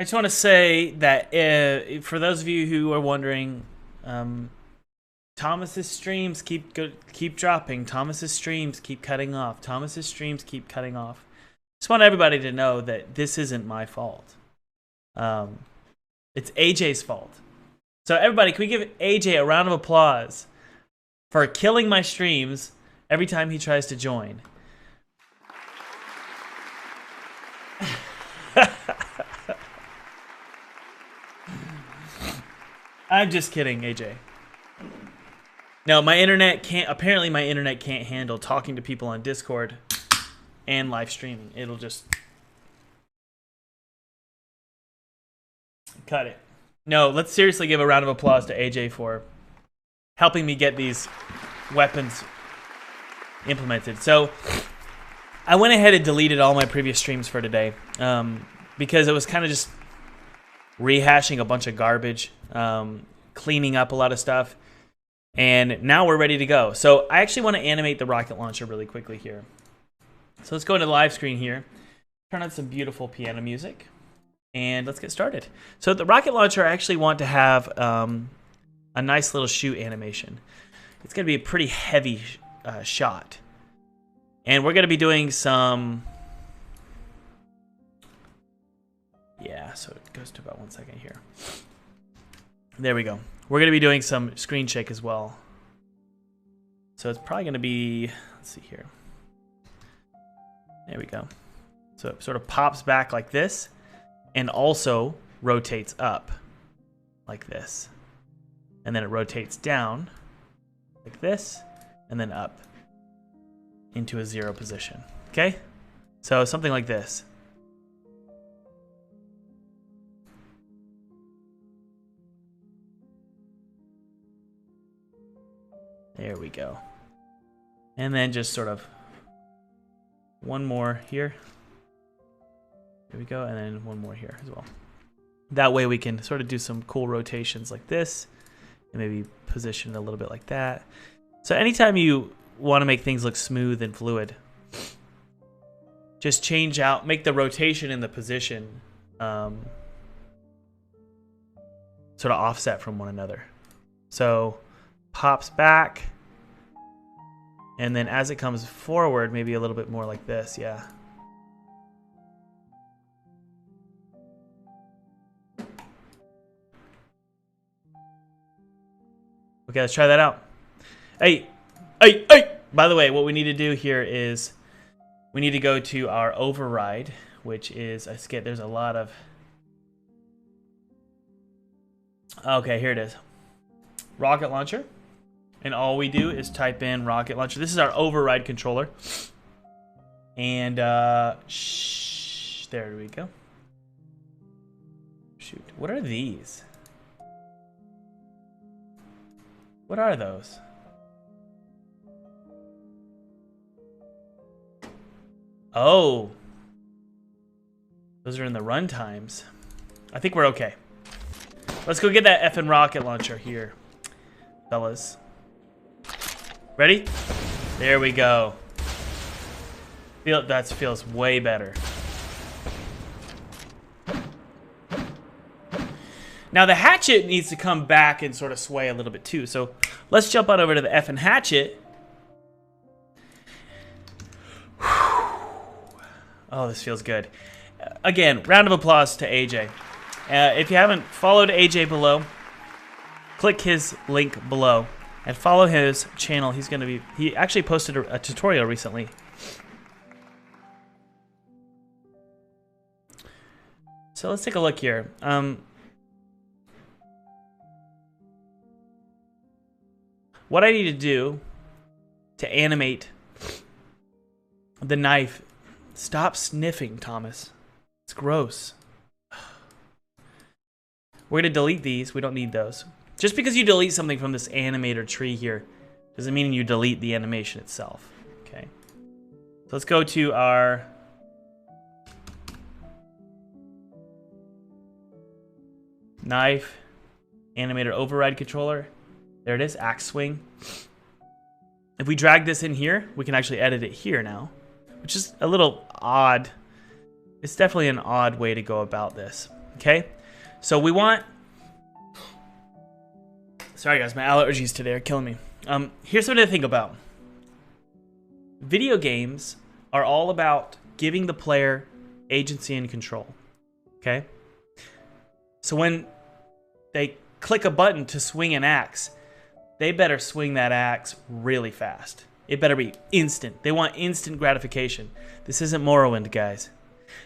I just want to say that for those of you who are wondering, Thomas's streams keep dropping. Thomas's streams keep cutting off. Thomas's streams keep cutting off. Just want everybody to know that this isn't my fault. It's AJ's fault. So everybody, can we give AJ a round of applause for killing my streams every time he tries to join? I'm just kidding, AJ. No, my internet can't. Apparently, my internet can't handle talking to people on Discord and live streaming. It'll just cut it. No, let's seriously give a round of applause to AJ for helping me get these weapons implemented. So I went ahead and deleted all my previous streams for today because it was kind of just rehashing a bunch of garbage, cleaning up a lot of stuff. And now we're ready to go. So I actually want to animate the rocket launcher really quickly here. So let's go into the live screen here. Turn on some beautiful piano music. And let's get started. So the rocket launcher, I actually want to have a nice little shoot animation. It's going to be a pretty heavy shot. And we're going to be doing some... Yeah, so it goes to about 1 second here. There we go. We're going to be doing some screen shake as well. So it's probably going to be, let's see here. There we go. So it sort of pops back like this and also rotates up like this. And then it rotates down like this and then up into a 0 position. Okay? So something like this. There we go. And then just sort of one more here. There we go. And then one more here as well. That way we can sort of do some cool rotations like this. And maybe position it a little bit like that. So anytime you want to make things look smooth and fluid, just change out, make the rotation and the position sort of offset from one another. So pops back, and then as it comes forward, maybe a little bit more like this, yeah. Okay, let's try that out. Hey! By the way, what we need to do here is we need to go to our override, which is, I forget, there's a lot of... Okay, here it is. Rocket launcher. And all we do is type in rocket launcher. This is our override controller. And there we go. Shoot, what are these? What are those? Oh. Those are in the run times. I think we're okay. Let's go get that effing rocket launcher here, fellas. Ready? There we go. That feels way better. Now the hatchet needs to come back and sort of sway a little bit too. So let's jump on over to the effing hatchet. Oh, this feels good. Again, round of applause to AJ. If you haven't followed AJ below, click his link below and follow his channel. He actually posted a tutorial recently. So let's take a look here. What I need to do to animate the knife. Stop sniffing, Thomas. It's gross. We're going to delete these. We don't need those. Just because you delete something from this animator tree here doesn't mean you delete the animation itself. Okay. So let's go to our knife animator override controller. There it is, axe swing. If we drag this in here, we can actually edit it here now, which is a little odd. It's definitely an odd way to go about this. Okay? So we want... Sorry guys, my allergies today are killing me. Here's something to think about. Video games are all about giving the player agency and control. Okay? So when they click a button to swing an axe, they better swing that axe really fast. It better be instant. They want instant gratification. This isn't Morrowind, guys.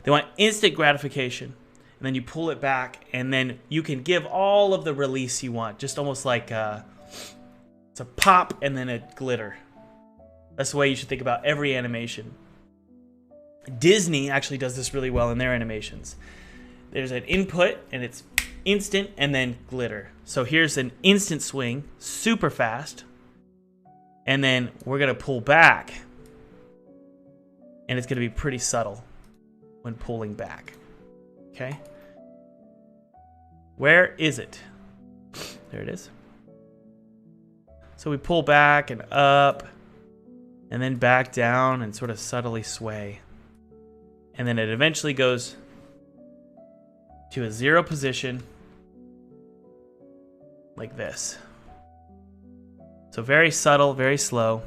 They want instant gratification. And then you pull it back, and then you can give all of the release you want. Just almost like it's a pop and then a glitter. That's the way you should think about every animation. Disney actually does this really well in their animations. There's an input, and it's instant, and then glitter. So here's an instant swing, super fast. And then we're going to pull back. And it's going to be pretty subtle when pulling back. Okay? Where is it? There it is. So we pull back and up, and then back down and sort of subtly sway. And then it eventually goes to a 0 position like this. So very subtle, very slow.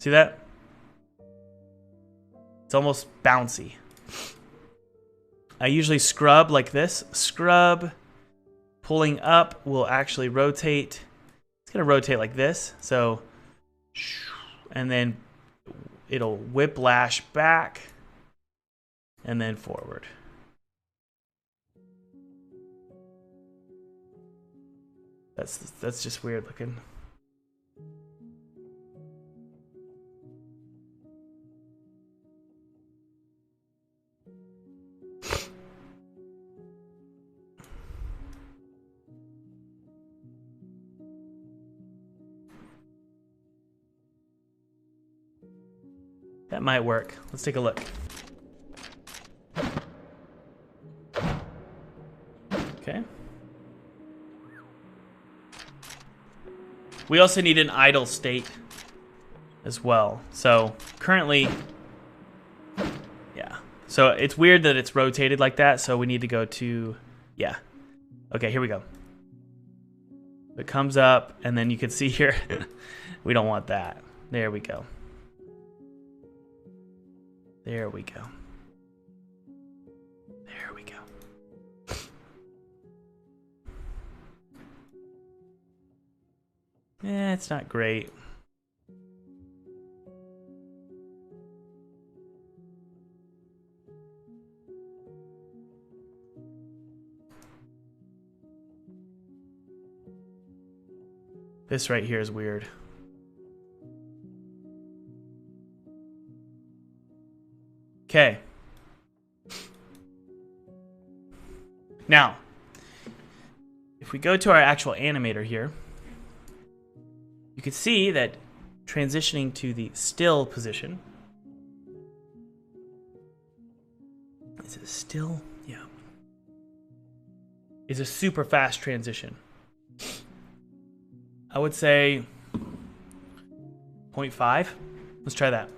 See that? It's almost bouncy. I usually scrub like this. Scrub. Pulling up will actually rotate. It's going to rotate like this. So, and then it'll whiplash back and then forward. That's just weird looking. That might work. Let's take a look. Okay. We also need an idle state as well. So currently, yeah. So it's weird that it's rotated like that. So we need to go to, yeah. Okay, here we go. It comes up, and then you can see here, we don't want that. There we go. There we go. There we go. Yeah, it's not great. This right here is weird. Okay. Now, if we go to our actual animator here, you can see that transitioning to the still position. Is it still? Yeah. Is a super fast transition. I would say 0.5. Let's try that.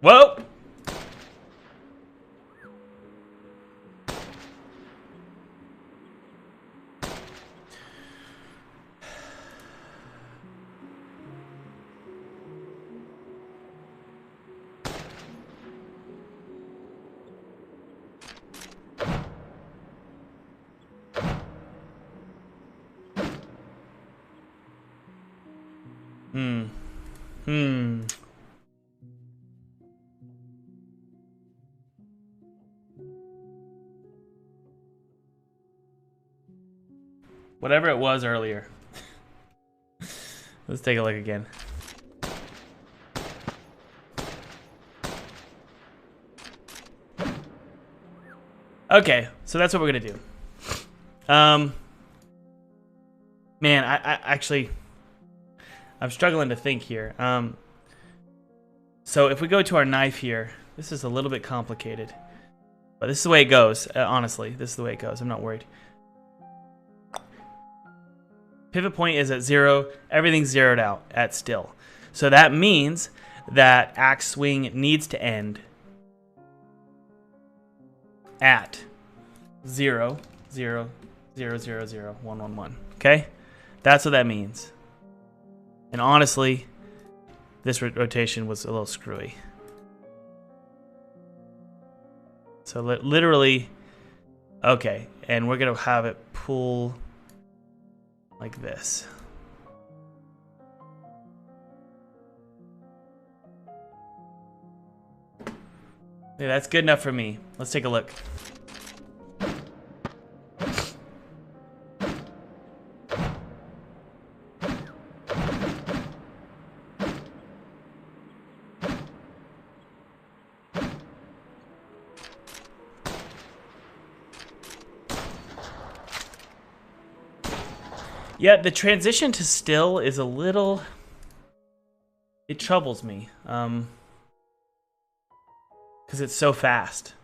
Whoa! Whatever it was earlier. Let's take a look again. Okay, so that's what we're gonna do. Man, I actually, I'm struggling to think here. So if we go to our knife here, this is a little bit complicated, but this is the way it goes. Honestly, this is the way it goes. I'm not worried. Pivot point is at 0. Everything's zeroed out at still. So that means that axe swing needs to end at 0, 0, 0, 0, 0, 1, 1, 1. Okay? That's what that means. And honestly, this rotation was a little screwy. So literally, okay, and we're going to have it pull like this. Yeah, that's good enough for me. Let's take a look. Yeah, the transition to still is a little... It troubles me. Because it's so fast.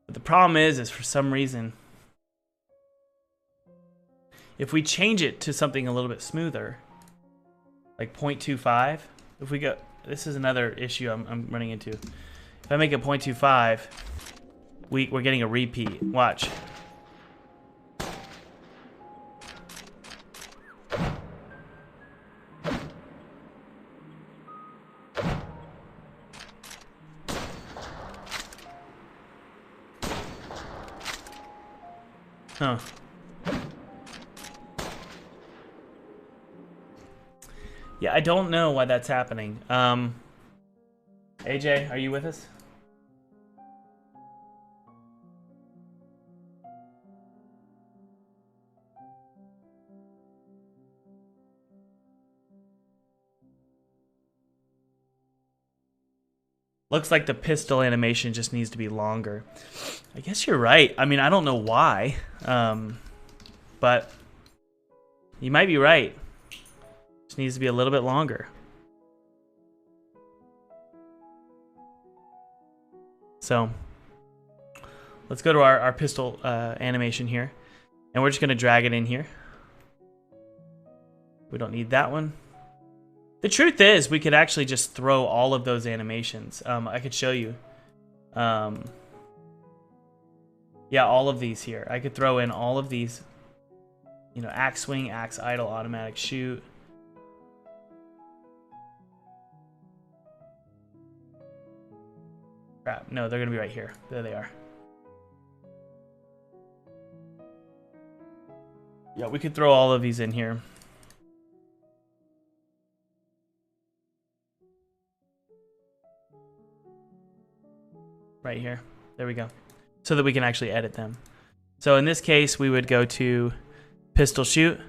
But the problem is for some reason, if we change it to something a little bit smoother, like 0.25, if we go... This is another issue I'm running into. If I make it 0.25... We're getting a repeat. Watch. Huh. Yeah, I don't know why that's happening. AJ, are you with us? Looks like the pistol animation just needs to be longer. I guess you're right. I mean, I don't know why, but you might be right. Just needs to be a little bit longer. So let's go to our pistol animation here, and we're just going to drag it in here. We don't need that one. The truth is, we could actually just throw all of those animations. I could show you. Yeah, all of these here. I could throw in all of these. You know, axe swing, axe idle, automatic shoot. Crap, no, they're going to be right here. There they are. Yeah, we could throw all of these in here. Right here. There we go. So that we can actually edit them. So in this case, we would go to pistol shoot.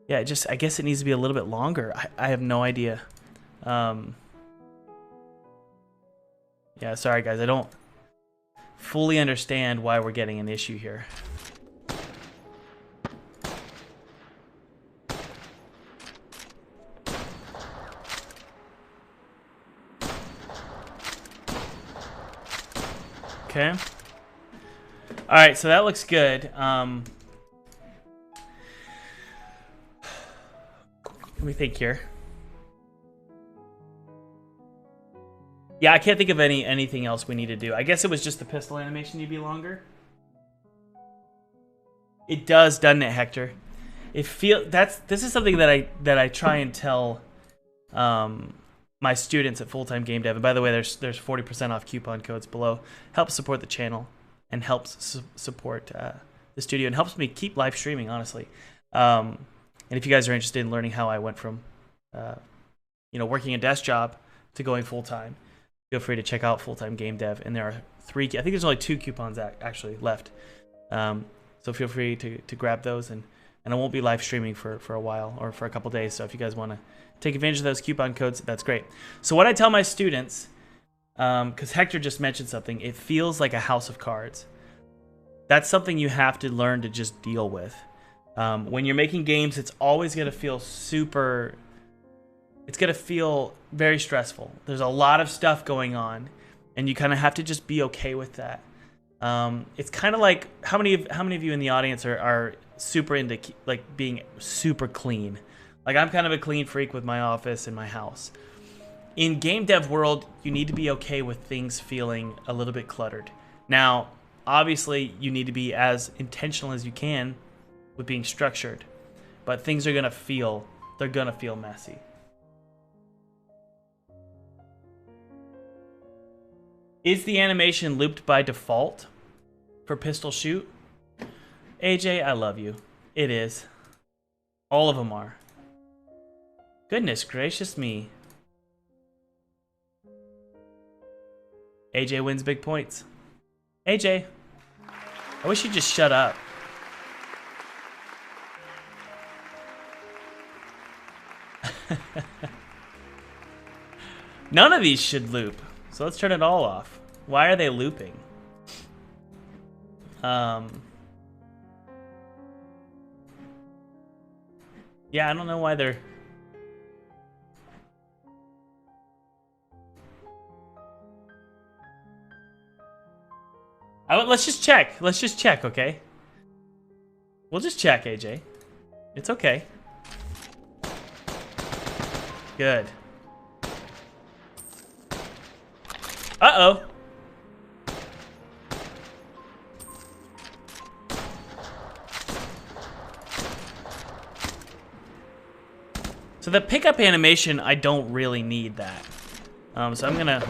Yeah, I guess it needs to be a little bit longer. I have no idea. Yeah, sorry guys. I don't fully understand why we're getting an issue here. Okay. All right, so that looks good. Let me think here. Yeah, I can't think of anything else we need to do. I guess it was just the pistol animation need to be longer. It does, doesn't it, Hector? This is something that I try and tell my students at Full-Time Game Dev. And by the way, there's 40% off coupon codes below. Helps support the channel and helps support the studio and helps me keep live streaming, honestly. And if you guys are interested in learning how I went from working a desk job to going full-time, feel free to check out Full-Time Game Dev. And there are I think there's only 2 coupons actually left. So feel free to grab those, and I won't be live streaming for a while, or for a couple days. So if you guys want to take advantage of those coupon codes, that's great. So what I tell my students, because Hector just mentioned something, it feels like a house of cards. That's something you have to learn to just deal with. When you're making games, it's always going to feel it's going to feel very stressful. There's a lot of stuff going on, and you kind of have to just be okay with that. It's kind of like how many of you in the audience are super into like being super clean? Like I'm kind of a clean freak with my office and my house. In game dev world, you need to be okay with things feeling a little bit cluttered. Now, obviously, you need to be as intentional as you can with being structured, but things are gonna feel messy. Is the animation looped by default for pistol shoot? AJ, I love you. It is. All of them are. Goodness gracious me. AJ wins big points. AJ, I wish you'd just shut up. None of these should loop. So let's turn it all off. Why are they looping? Yeah, I don't know why they're... let's just check. Let's just check, okay? We'll just check, AJ. It's okay. Good. Uh-oh. So the pickup animation, I don't really need that. So I'm gonna...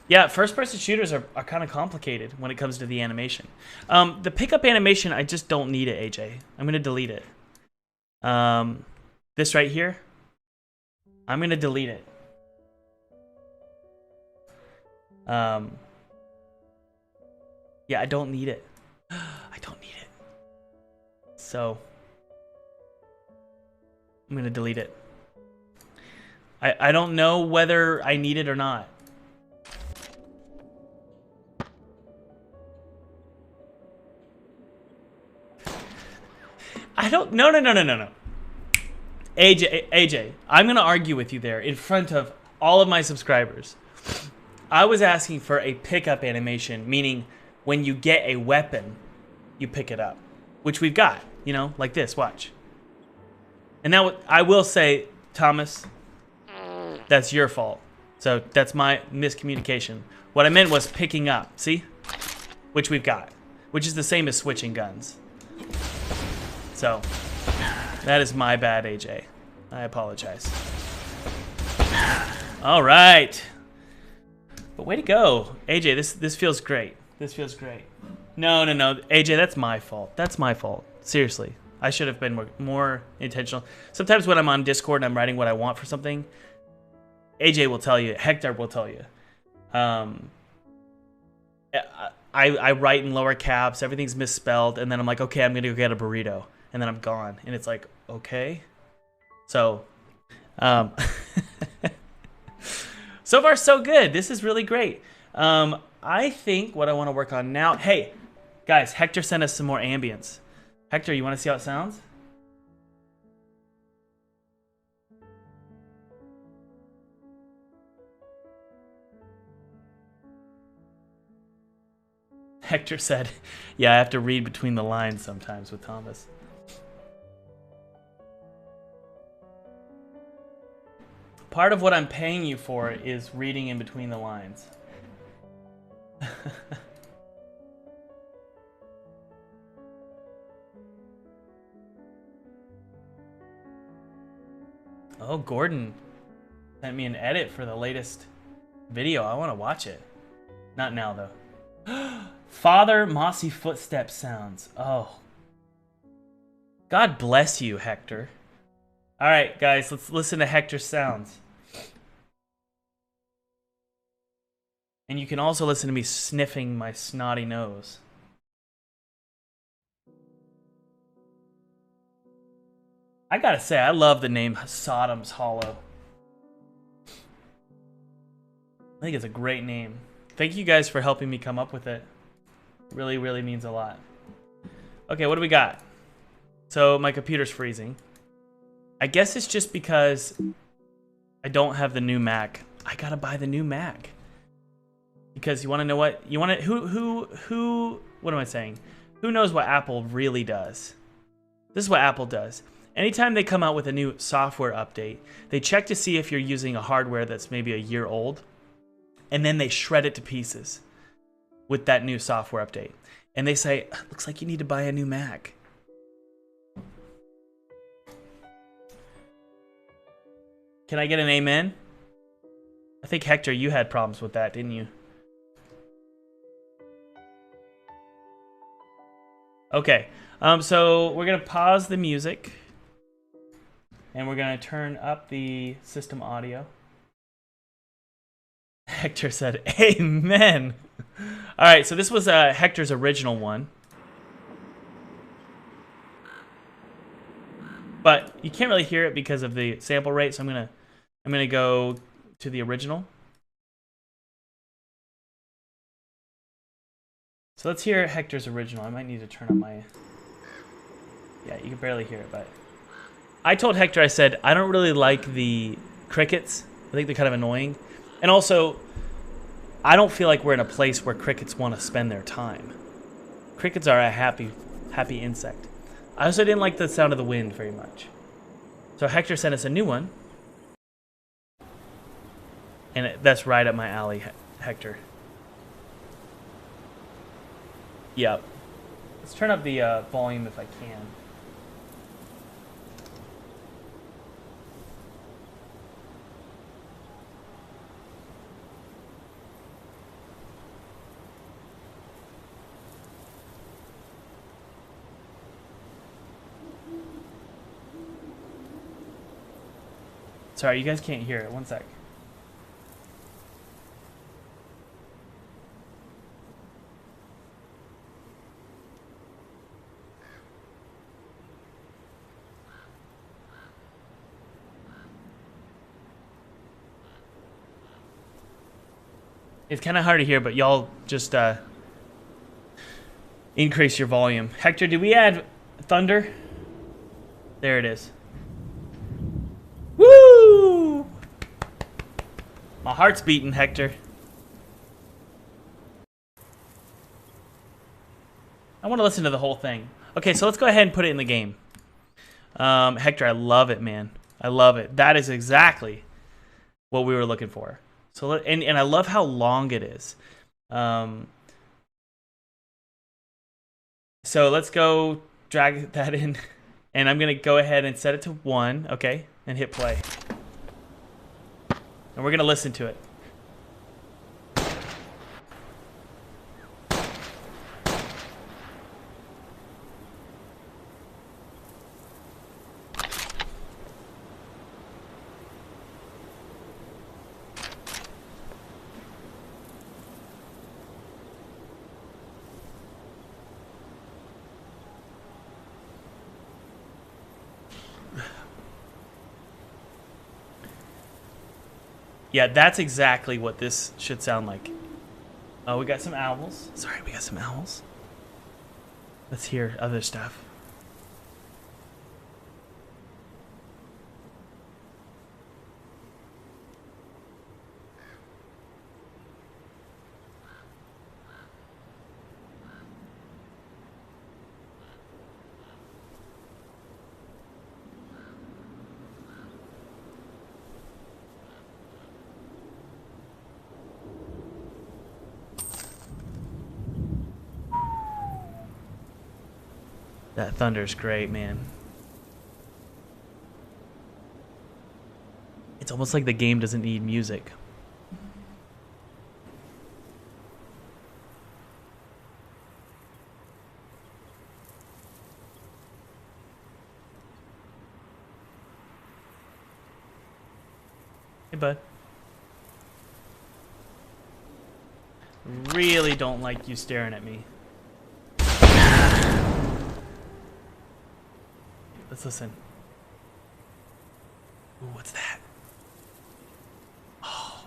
Yeah, first-person shooters are kind of complicated when it comes to the animation. The pickup animation, I just don't need it, AJ. I'm gonna delete it. This right here, I'm gonna delete it. Yeah, I don't need it. I don't need it. So, I'm gonna delete it. I don't know whether I need it or not. I don't, no. AJ, I'm gonna argue with you there in front of all of my subscribers. I was asking for a pickup animation, meaning when you get a weapon, you pick it up, which we've got, you know, like this, watch. And now I will say, Thomas, that's your fault. So that's my miscommunication. What I meant was picking up, see? Which we've got, which is the same as switching guns. So, that is my bad, AJ. I apologize. All right. But way to go. AJ, this feels great. This feels great. No. AJ, that's my fault. That's my fault. Seriously. I should have been more intentional. Sometimes when I'm on Discord and I'm writing what I want for something, AJ will tell you, Hector will tell you. I write in lower caps, everything's misspelled, and then I'm like, okay, I'm gonna go get a burrito. And then I'm gone. And it's like, okay. So, so far so good. This is really great. I think what I want to work on now, hey, guys, Hector sent us some more ambience. Hector, you want to see how it sounds? Hector said, yeah, I have to read between the lines sometimes with Thomas. Part of what I'm paying you for is reading in between the lines. Oh, Gordon sent me an edit for the latest video. I want to watch it. Not now, though. Father Mossy Footsteps sounds. Oh. God bless you, Hector. All right, guys, let's listen to Hector's sounds. And you can also listen to me sniffing my snotty nose. I gotta say, I love the name Sodom's Hollow. I think it's a great name. Thank you guys for helping me come up with it. Really, really means a lot. Okay, what do we got? So my computer's freezing. I guess it's just because I don't have the new Mac. I gotta buy the new Mac. Because you want to know what? You want to who what am I saying? Who knows what Apple really does? This is what Apple does. Anytime they come out with a new software update, they check to see if you're using a hardware that's maybe a year old, and then they shred it to pieces with that new software update. And they say, looks like you need to buy a new Mac. Can I get an amen? I think, Hector, you had problems with that, didn't you? Okay, so we're gonna pause the music and we're gonna turn up the system audio. Hector said, amen. All right, so this was Hector's original one. But you can't really hear it because of the sample rate, so I'm gonna go to the original. So let's hear Hector's original. I might need to turn up my... Yeah, you can barely hear it, but... I told Hector, I said, I don't really like the crickets. I think they're kind of annoying. And also, I don't feel like we're in a place where crickets want to spend their time. Crickets are a happy insect. I also didn't like the sound of the wind very much. So Hector sent us a new one. And that's right up my alley, Hector. Yep. Let's turn up the volume if I can. Sorry, you guys can't hear it. One sec. It's kind of hard to hear, but y'all just increase your volume. Hector, did we add thunder? There it is. Woo! My heart's beating, Hector. I want to listen to the whole thing. Okay, so let's go ahead and put it in the game. Hector, I love it, man. I love it. That is exactly what we were looking for. So and I love how long it is. So let's go drag that in, and I'm gonna go ahead and set it to 1, okay, and hit play. And we're gonna listen to it. Yeah, that's exactly what this should sound like. Oh, we got some owls. Sorry, we got some owls. Let's hear other stuff. That thunder's great, man. It's almost like the game doesn't need music. Hey, bud. Really don't like you staring at me. Let's listen. Ooh, what's that? Oh,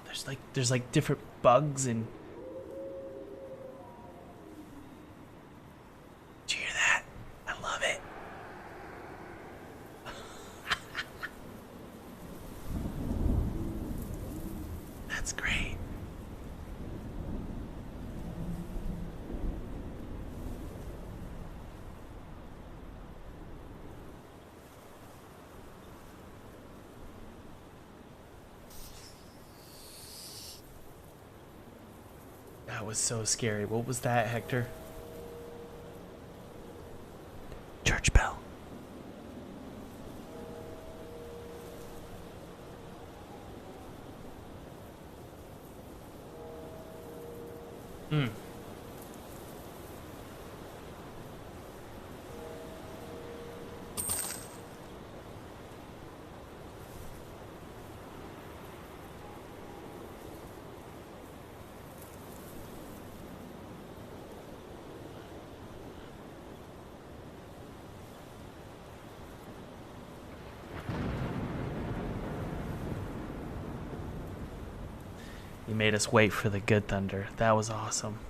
there's like different bugs and... Did you hear that? I love it. That was so scary. What was that, Hector? Church bell. Hmm. You made us wait for the good thunder. That was awesome.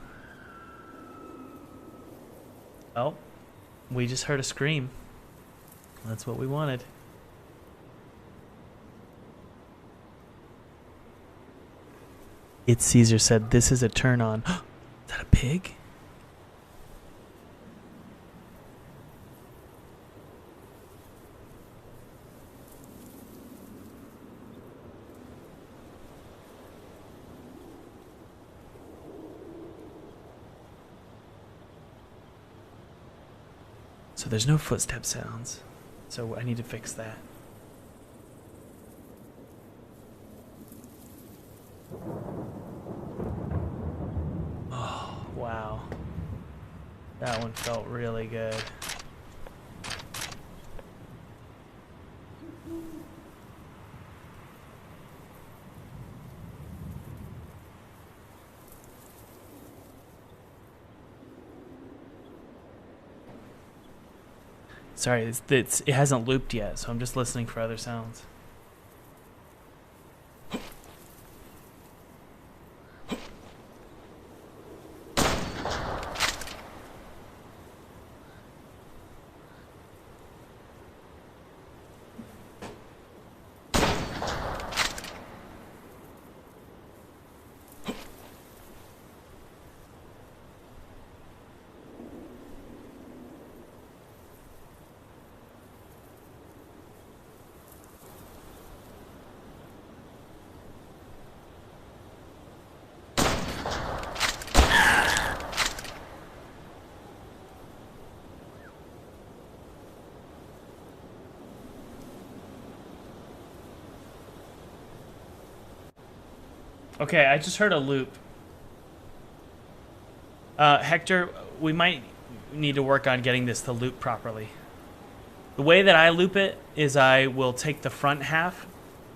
Oh, we just heard a scream. That's what we wanted. It's Caesar said, this is a turn on. Is that a pig? So there's no footstep sounds. So I need to fix that. Oh, wow. That one felt really good. Sorry, it hasn't looped yet, so I'm just listening for other sounds. Okay, I just heard a loop. Hector, we might need to work on getting this to loop properly. The way that I loop it is I will take the front half,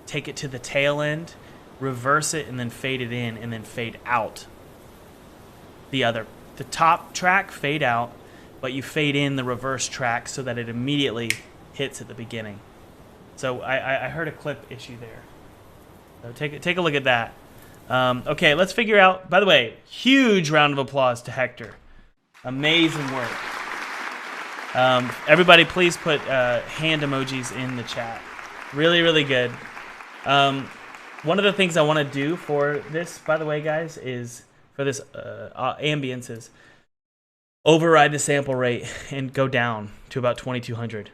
take it to the tail end, reverse it, and then fade it in, and then fade out. The top track, fade out, but you fade in the reverse track so that it immediately hits at the beginning. So I heard a clip issue there. So take a look at that. Okay, let's figure out, by the way, huge round of applause to Hector. Amazing work. Everybody please put hand emojis in the chat. Really, really good. One of the things I want to do for this, by the way, guys, is for this ambience is override the sample rate and go down to about 2200.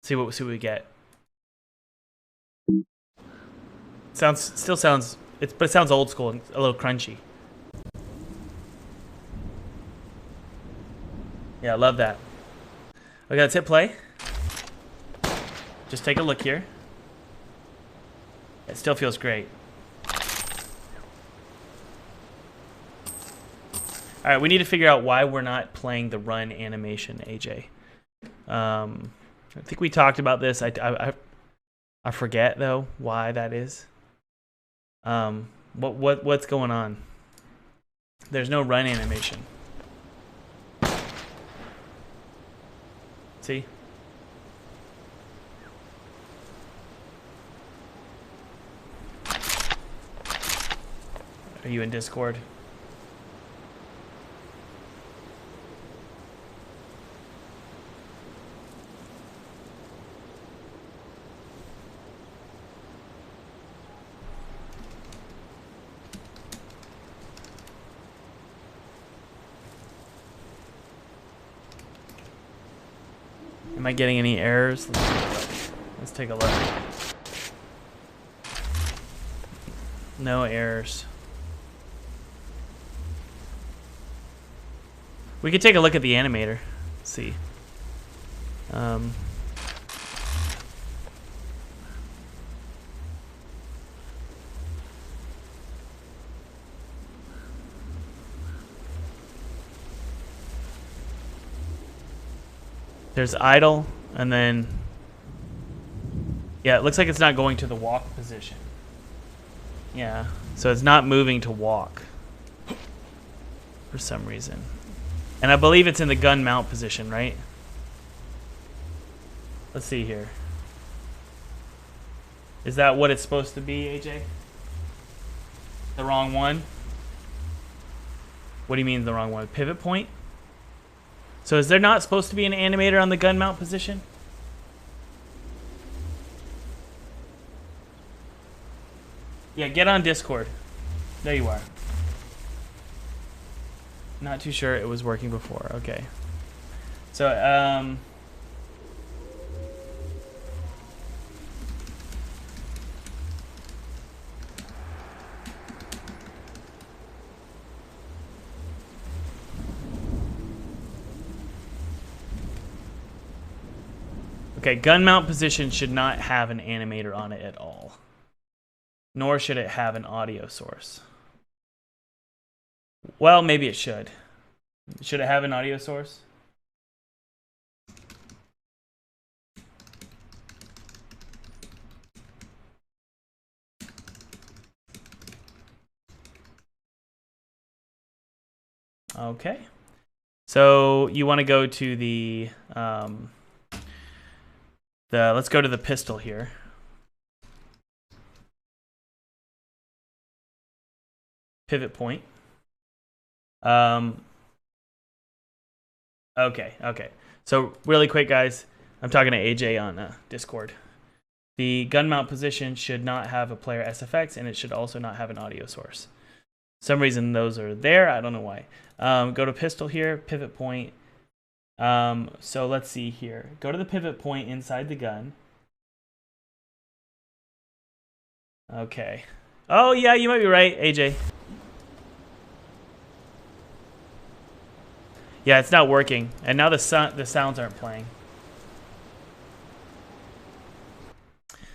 See what we get. Still sounds, but it sounds old school and a little crunchy. Yeah, I love that. Okay, let's hit play. Just take a look here. It still feels great. All right, we need to figure out why we're not playing the run animation, AJ. I think we talked about this. I forget though why that is. What's going on? There's no run animation. See? Are you in Discord? Am I getting any errors? Let's take a look. No errors. We could take a look at the animator. Let's see. There's idle, and then, yeah, it looks like it's not going to the walk position. Yeah, so it's not moving to walk for some reason. And I believe it's in the gun mount position, right? Let's see here. Is that what it's supposed to be, AJ? The wrong one? What do you mean the wrong one? Pivot point? So is there not supposed to be an animator on the gun mount position? Yeah, get on Discord. There you are. Not too sure it was working before. Okay. So, okay, gun mount position should not have an animator on it at all. Nor should it have an audio source. Well, maybe it should. Should it have an audio source? Okay. So you want to go to the let's go to the pistol here. Pivot point. Okay. So really quick, guys, I'm talking to AJ on Discord. The gun mount position should not have a player SFX, and it should also not have an audio source. For some reason those are there. I don't know why. Go to pistol here, pivot point. So let's see here. Go to the pivot point inside the gun. Okay. Oh yeah, you might be right, AJ. Yeah, it's not working, and now the sounds aren't playing.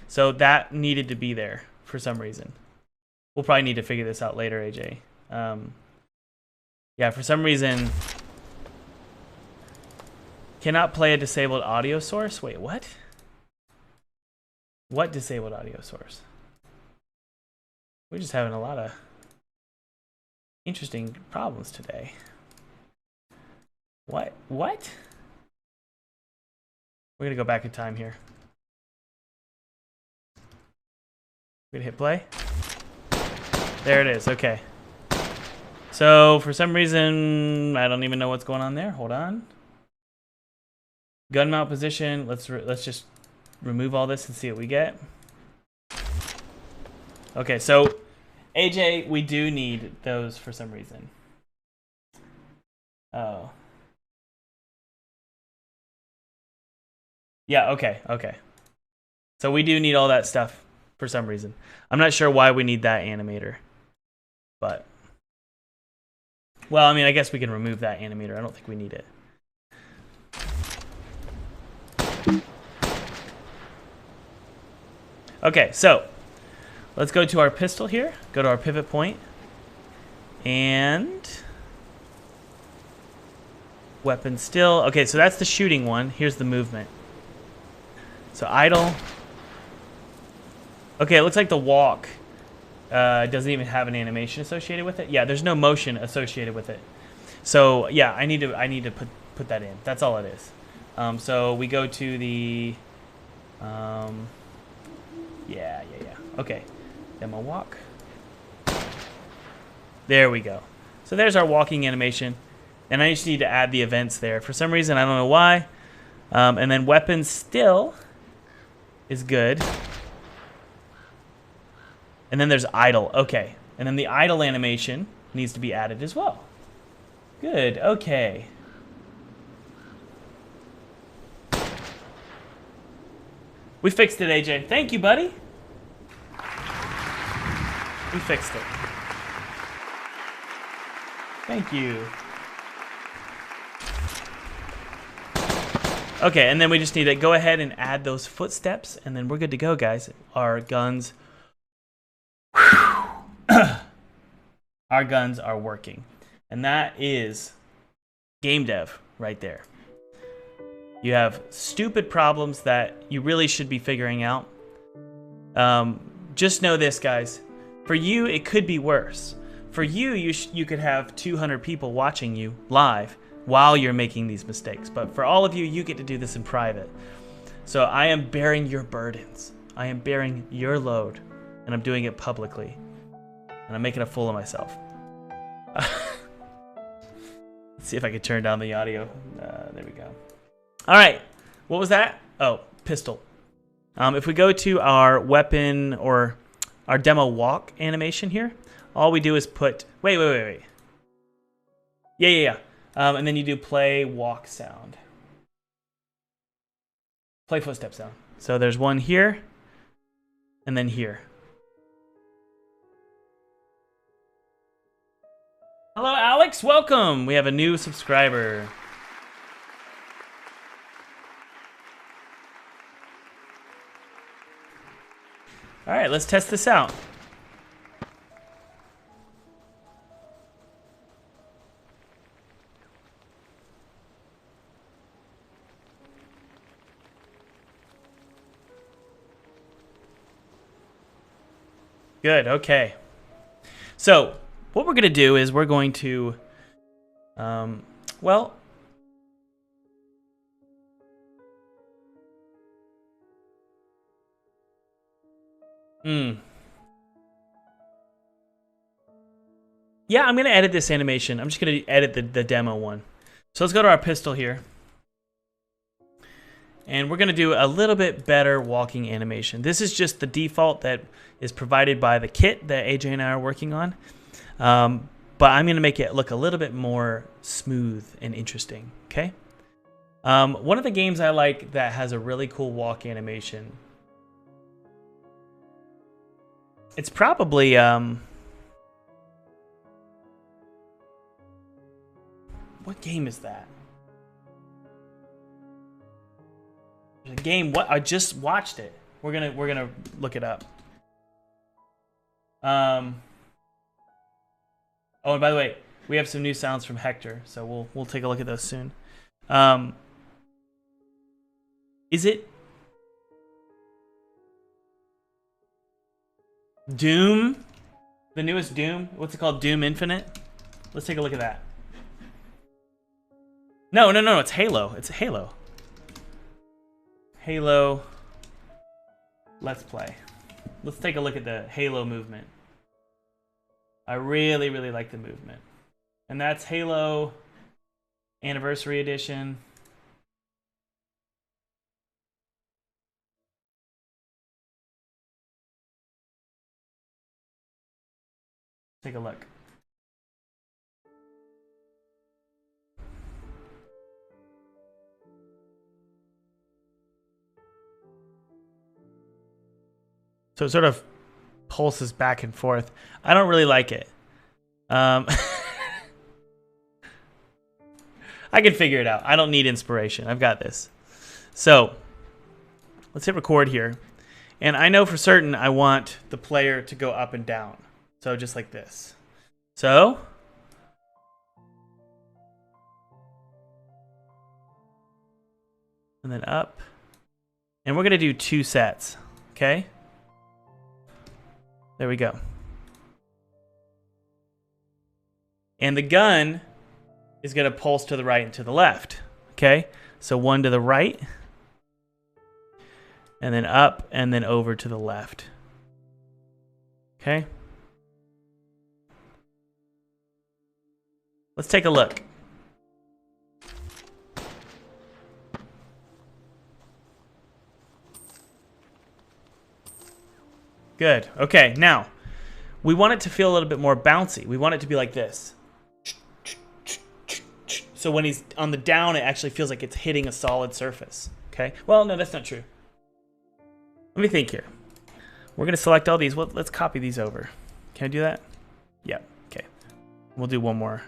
So that needed to be there for some reason. We'll probably need to figure this out later, AJ. Yeah, for some reason, cannot play a disabled audio source. Wait, what? What disabled audio source? We're just having a lot of interesting problems today. What? What? We're gonna go back in time here. We're gonna hit play. There it is. Okay. So for some reason, I don't even know what's going on there. Hold on. Gun mount position. Let's just remove all this and see what we get. Okay, so AJ, we do need those for some reason. Oh. Yeah, okay. So we do need all that stuff for some reason. I'm not sure why we need that animator. But, well, I mean, I guess we can remove that animator. I don't think we need it. Okay, so let's go to our pistol here. Go to our pivot point. And weapon still. Okay, so that's the shooting one. Here's the movement. So idle. Okay, it looks like the walk doesn't even have an animation associated with it. Yeah, there's no motion associated with it. So yeah, I need to put that in. That's all it is. So we go to the yeah. Okay, demo walk. There we go. So there's our walking animation, and I just need to add the events there. For some reason, I don't know why. And then weapon still is good. And then there's idle. Okay. And then the idle animation needs to be added as well. Good. Okay. We fixed it, AJ. Thank you, buddy. We fixed it. Thank you. Okay, and then we just need to go ahead and add those footsteps, and then we're good to go, guys. Our guns... our guns are working. And that is game dev right there. You have stupid problems that you really should be figuring out. Just know this, guys. For you, it could be worse. For you, you could have 200 people watching you live while you're making these mistakes. But for all of you, you get to do this in private. So I am bearing your burdens. I am bearing your load. And I'm doing it publicly. And I'm making a fool of myself. Let's see if I can turn down the audio. There we go. All right. What was that? Oh, pistol. If we go to our weapon or our demo walk animation here, all we do is put... Wait. Yeah. And then you do play walk sound. Play footstep sound. So there's one here, and then here. Hello, Alex. Welcome. We have a new subscriber. All right, let's test this out. Good, okay. So, what we're going to do is we're going to, well, yeah, I'm going to edit this animation. I'm just going to edit the demo one. So let's go to our pistol here. And we're going to do a little bit better walking animation. This is just the default that is provided by the kit that AJ and I are working on. But I'm going to make it look a little bit more smooth and interesting, okay? One of the games I like that has a really cool walk animation, it's probably... what game is that? There's a game. What? I just watched it. We're gonna look it up. Oh, and by the way, we have some new sounds from Hector, so we'll take a look at those soon. Is it Doom? The newest Doom? What's it called? Doom Infinite? Let's take a look at that. No, it's Halo. It's Halo. Halo. Let's play. Let's take a look at the Halo movement. I really, really like the movement. And that's Halo Anniversary Edition. Take a look. So it sort of pulses back and forth. I don't really like it. I can figure it out. I don't need inspiration. I've got this. So let's hit record here. And I know for certain I want the player to go up and down. So just like this. So and then up. And we're going to do 2 sets. Okay? There we go. And the gun is going to pulse to the right and to the left. Okay? So 1 to the right. And then up and then over to the left. Okay? Let's take a look. Good. Okay, now, we want it to feel a little bit more bouncy. We want it to be like this. So when he's on the down, it actually feels like it's hitting a solid surface. Okay? Well, no, that's not true. Let me think here. We're going to select all these. Well, let's copy these over. Can I do that? Yeah. Okay. We'll do one more.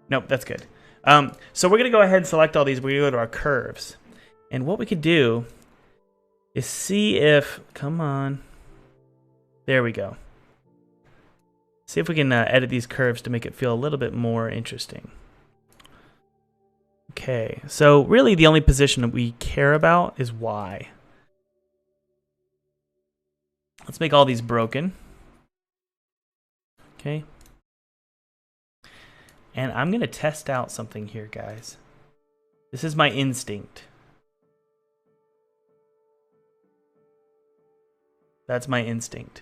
Nope, that's good. So we're going to go ahead and select all these. We're going to go to our curves. And what we could do is see if, come on, there we go. See if we can edit these curves to make it feel a little bit more interesting. Okay, so really the only position that we care about is Y. Let's make all these broken. Okay. And I'm going to test out something here, guys. This is my instinct. That's my instinct.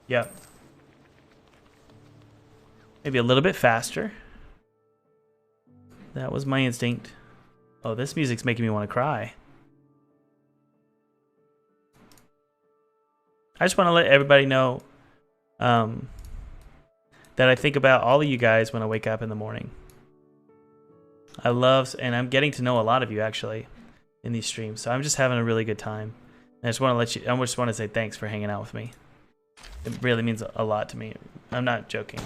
Yep. Maybe a little bit faster. That was my instinct. Oh, this music's making me want to cry. I just want to let everybody know that I think about all of you guys when I wake up in the morning. I love, and I'm getting to know a lot of you actually in these streams, so I'm just having a really good time. And I just want to let you, I just want to say thanks for hanging out with me. It really means a lot to me. I'm not joking.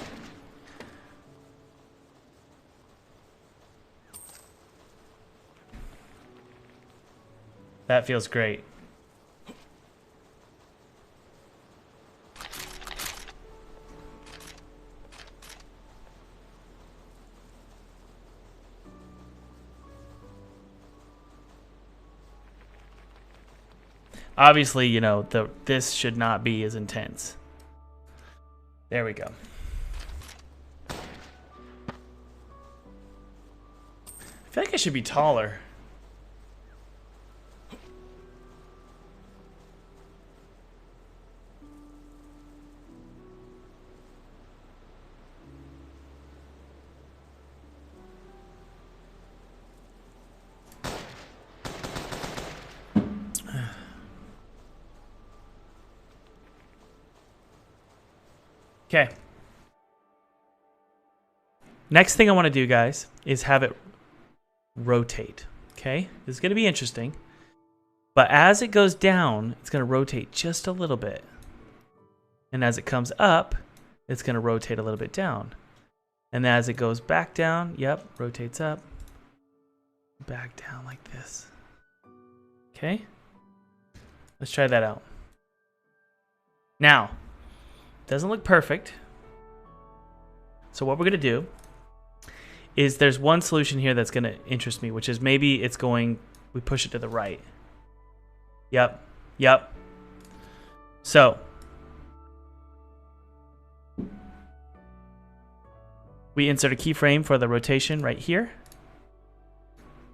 That feels great. Obviously, you know, this should not be as intense. There we go. I feel like I should be taller. Okay. Next thing I want to do, guys, is have it rotate. Okay? This is going to be interesting. But as it goes down, it's going to rotate just a little bit. And as it comes up, it's going to rotate a little bit down. And as it goes back down, yep, rotates up. Back down like this. Okay? Let's try that out. Now, doesn't look perfect. So what we're going to do is there's one solution here that's going to interest me, which is maybe it's going, we push it to the right. Yep. Yep. So we insert a keyframe for the rotation right here.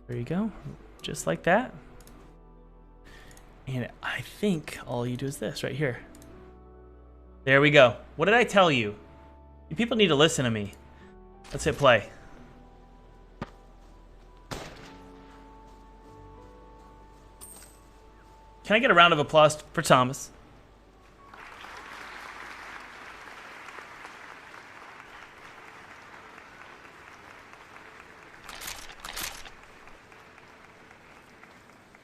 There you go. Just like that. And I think all you do is this right here. There we go. What did I tell you? You people need to listen to me. Let's hit play. Can I get a round of applause for Thomas?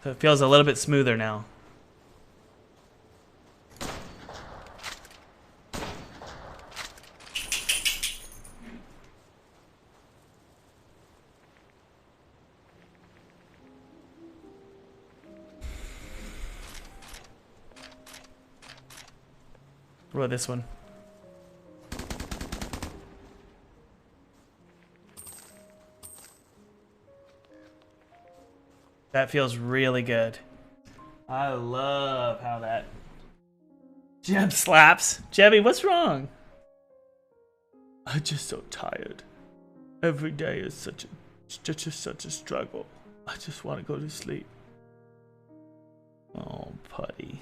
So it feels a little bit smoother now. What about this one? That feels really good. I love how that Jeb slaps. Jebby, what's wrong? I'm just so tired. Every day is such a struggle. I just want to go to sleep. Oh, putty.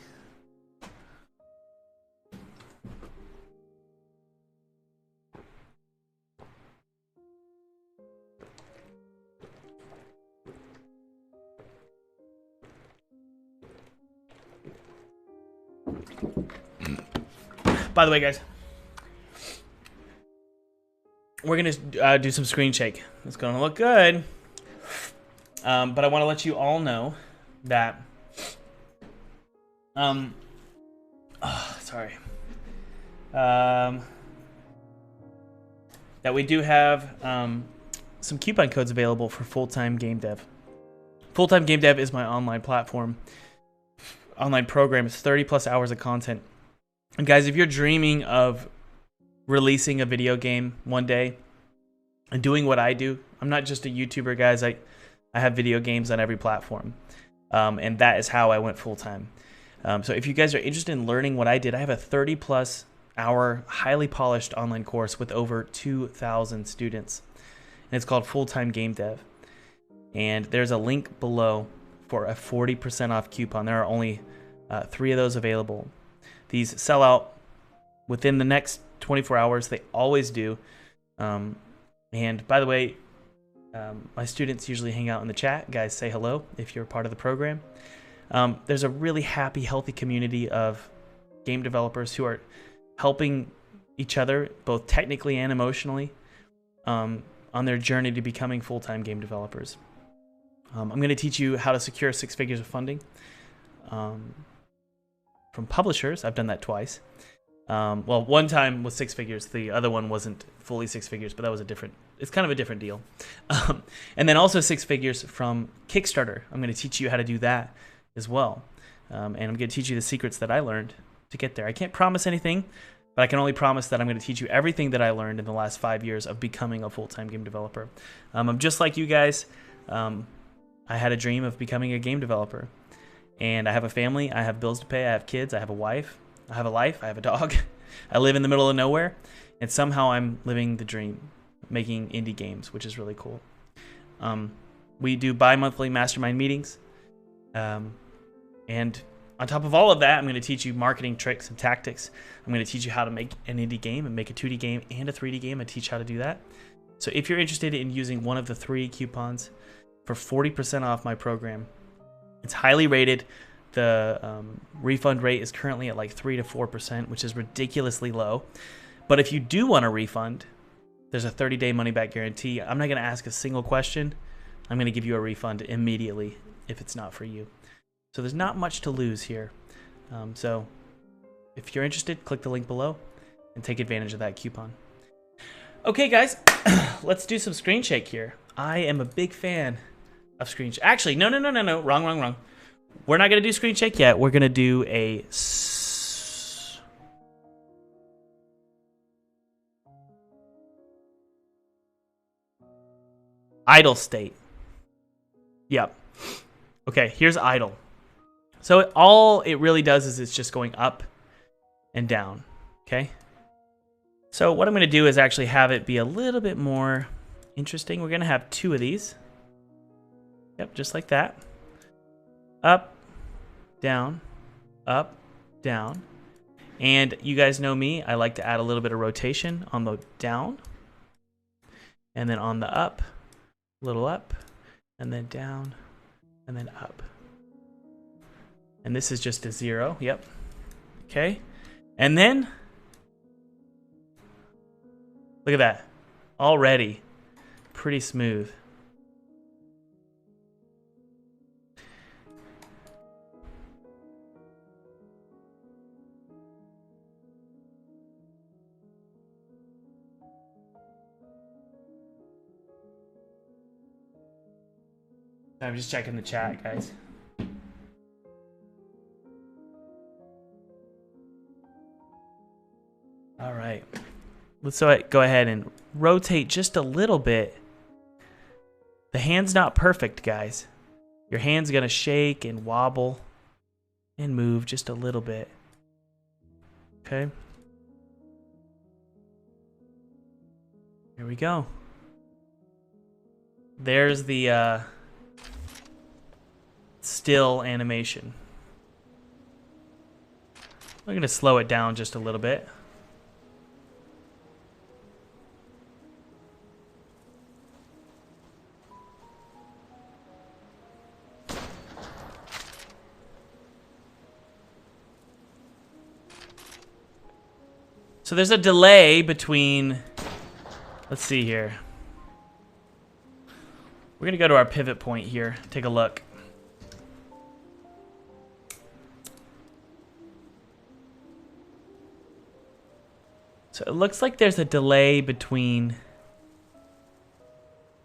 By the way, guys, we're gonna do some screen shake. It's gonna look good, but I want to let you all know that. Sorry. that we do have some coupon codes available for full-time game dev. Full-time game dev is my online platform. Online program is 30 plus hours of content. And guys, if you're dreaming of releasing a video game one day and doing what I do, I'm not just a YouTuber, guys. I have video games on every platform. And that is how I went full-time. So if you guys are interested in learning what I did, I have a 30 plus hour highly polished online course with over 2,000 students. And it's called Full-Time Game Dev. And there's a link below for a 40% off coupon. There are only 3 of those available. These sell out within the next 24 hours. They always do. And by the way, my students usually hang out in the chat. Guys, say hello if you're part of the program. There's a really happy, healthy community of game developers who are helping each other, both technically and emotionally, on their journey to becoming full-time game developers. I'm going to teach you how to secure 6 figures of funding from publishers. I've done that twice. Well, one time was 6 figures. The other one wasn't fully 6 figures, but that was it's kind of a different deal. And then also 6 figures from Kickstarter. I'm going to teach you how to do that as well. And I'm going to teach you the secrets that I learned to get there. I can't promise anything, but I can only promise that I'm going to teach you everything that I learned in the last 5 years of becoming a full-time game developer. I'm just like you guys. I had a dream of becoming a game developer. And I have a family, I have bills to pay, I have kids, I have a wife, I have a life, I have a dog. I live in the middle of nowhere, and somehow I'm living the dream, making indie games, which is really cool. We do bi-monthly mastermind meetings. And on top of all of that, I'm going to teach you marketing tricks and tactics. I'm going to teach you how to make an indie game and make a 2D game and a 3D game. I teach how to do that. So if you're interested in using one of the 3 coupons for 40% off my program, it's highly rated. The refund rate is currently at like 3 to 4%, which is ridiculously low. But if you do want a refund, there's a 30-day money-back guarantee. I'm not going to ask a single question. I'm going to give you a refund immediately if it's not for you. So there's not much to lose here. So if you're interested, click the link below and take advantage of that coupon. Okay, guys, let's do some screen shake here. I am a big fan of screen shake. Actually, no. Wrong. We're not going to do screen shake yet. We're going to do a idle state. Yep. Okay, here's idle. So all it really does is it's just going up and down. Okay. So what I'm going to do is actually have it be a little bit more interesting. We're going to have 2 of these. Yep, just like that. Up, down, up, down. And you guys know me, I like to add a little bit of rotation on the down. And then on the up, a little up, and then down, and then up. And this is just a 0, yep. Okay, and then, look at that, already pretty smooth. I'm just checking the chat, guys. All right. Let's go ahead and rotate just a little bit. The hand's not perfect, guys. Your hand's going to shake and wobble and move just a little bit. Okay. Here we go. There's the still animation. We're going to slow it down just a little bit. So there's a delay between, let's see here. We're going to go to our pivot point here, take a look. So it looks like there's a delay between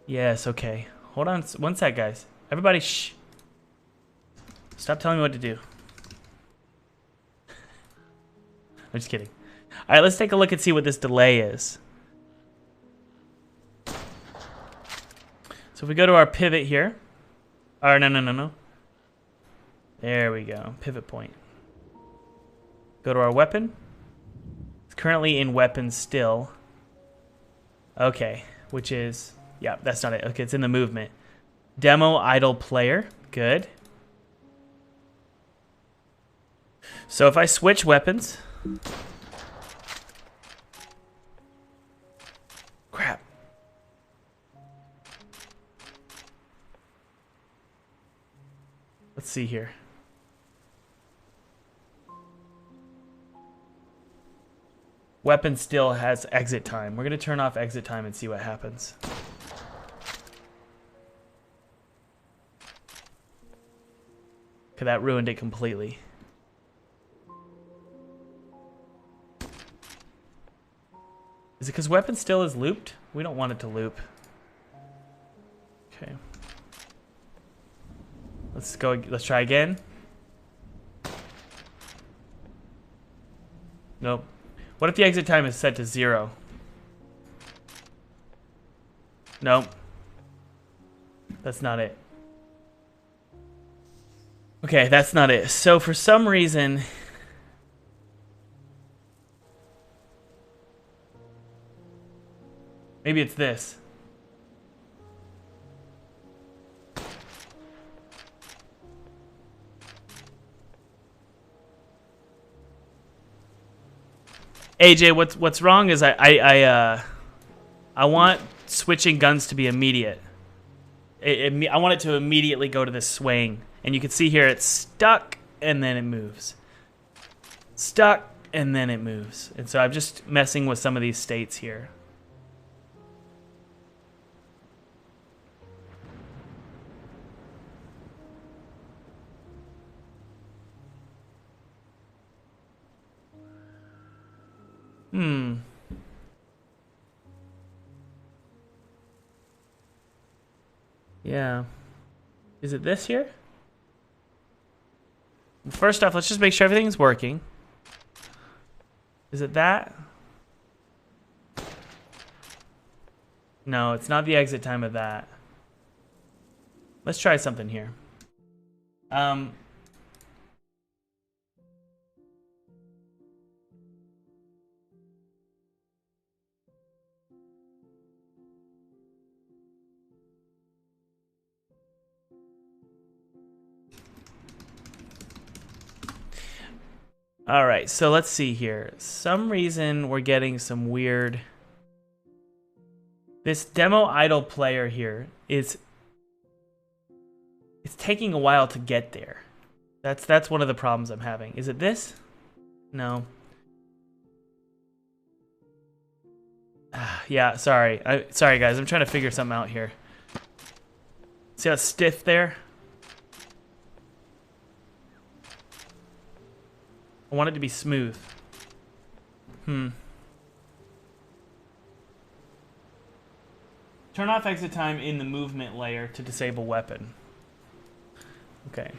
Yes, okay. Hold on one sec, guys. Everybody, shh. Stop telling me what to do. I'm just kidding. All right, let's take a look and see what this delay is. So if we go to our pivot here. Or no. There we go. Pivot point. Go to our weapon. It's currently in weapon still. Okay, which is... Yeah, that's not it. Okay, it's in the movement. Demo idle player. Good. So if I switch weapons... Crap. Let's see here. Weapon still has exit time. We're going to turn off exit time and see what happens. Okay, that ruined it completely. Is it because weapon still is looped? We don't want it to loop. Okay. Let's go. Let's try again. Nope. What if the exit time is set to 0? Nope. That's not it. Okay, that's not it. So for some reason... Maybe it's this. AJ, what's wrong is I want switching guns to be immediate. I want it to immediately go to this swing, and you can see here it's stuck and then it moves. Stuck and then it moves, and so I'm just messing with some of these states here. Yeah. Is it this here? First off, let's just make sure everything's working. Is it that? No, it's not the exit time of that. Let's try something here. All right, so let's see here. Some reason we're getting some weird... This demo idle player here is... It's taking a while to get there. That's one of the problems I'm having. Is it this? No. Yeah, sorry. Sorry, guys. I'm trying to figure something out here. See how stiff there? I want it to be smooth. Turn off exit time in the movement layer to disable weapon. Okay.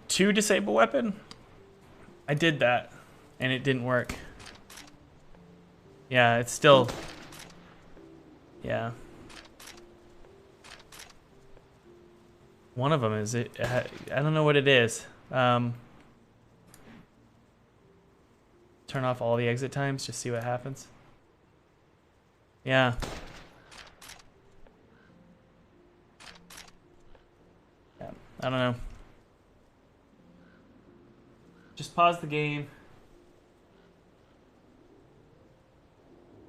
To disable weapon? I did that, and it didn't work. Yeah, it's still... Yeah. One of them is it. I don't know what it is. Turn off all the exit times, just see what happens. Yeah. Yeah. I don't know. Just pause the game.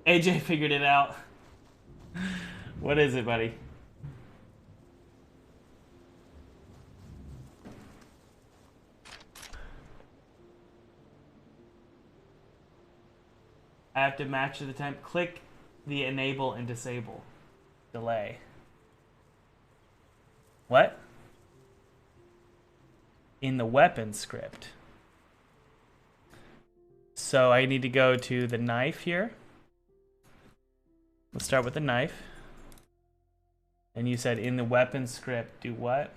AJ figured it out. What is it, buddy? I have to match the time. Click the enable and disable delay. What? In the weapon script. So I need to go to the knife here. Let's start with the knife. And you said in the weapon script, do what?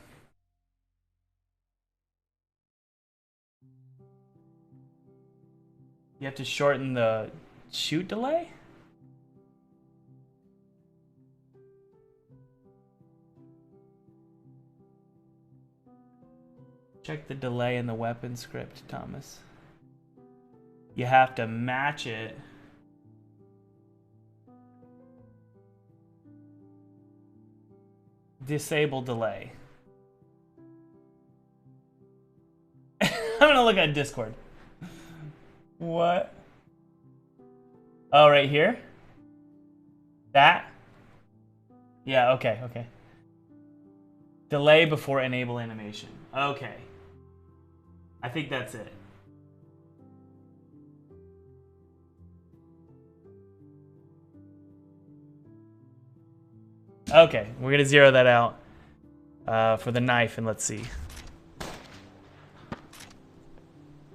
You have to shorten the shoot delay? Check the delay in the weapon script, Thomas. You have to match it. Disable delay. I'm gonna look at Discord. What? Oh, right here? That? Yeah, okay, okay. Delay before enable animation. Okay. I think that's it. Okay, we're gonna zero that out for the knife, and let's see.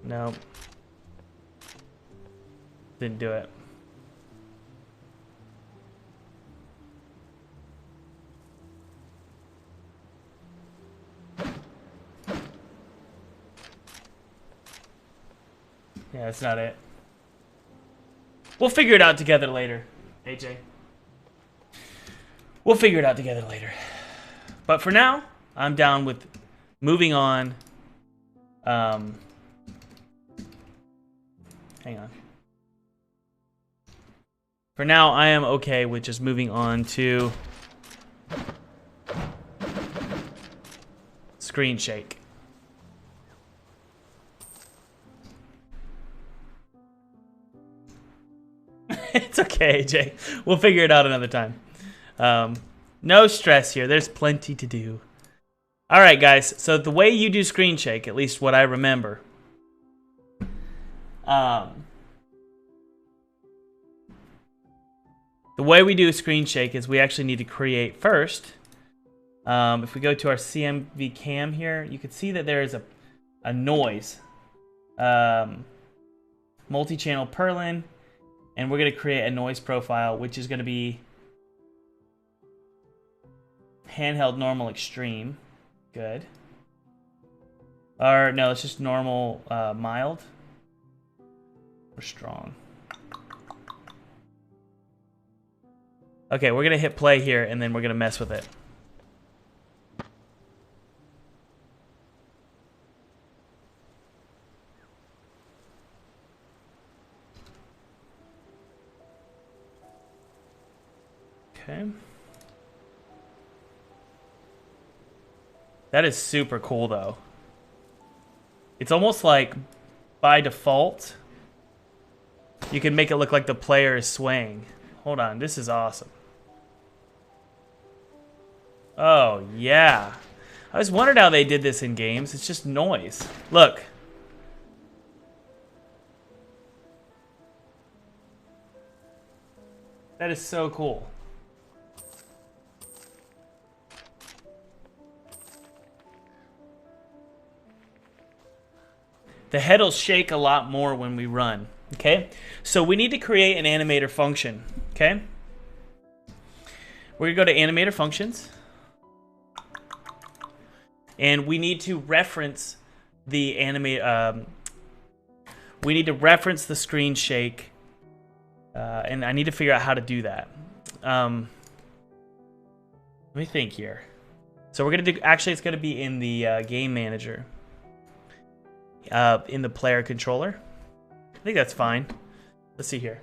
Nope. Didn't do it. Yeah, that's not it. We'll figure it out together later, AJ. We'll figure it out together later. But for now, I'm down with moving on. Hang on. For now, I am okay with just moving on to screen shake. It's okay, AJ. We'll figure it out another time. No stress here. There's plenty to do. All right, guys. So the way you do screen shake, at least what I remember, the way we do a screen shake is we actually need to create first. If we go to our CMV cam here, you can see that there is a noise. Multi-channel Perlin. And we're going to create a noise profile, which is going to be handheld normal extreme. Good. Or no, it's just normal mild. Or strong. Okay, we're going to hit play here, and then we're going to mess with it. Okay. That is super cool, though. It's almost like, by default, you can make it look like the player is swaying. Hold on, this is awesome. Oh, yeah. I always wondered how they did this in games. It's just noise. Look. That is so cool. The head will shake a lot more when we run, okay? So we need to create an animator function, okay? We're gonna go to animator functions. And we need to reference the we need to reference the screen shake. And I need to figure out how to do that. Let me think here. So we're gonna do, actually it's gonna be in the game manager. In the player controller. I think that's fine. Let's see here.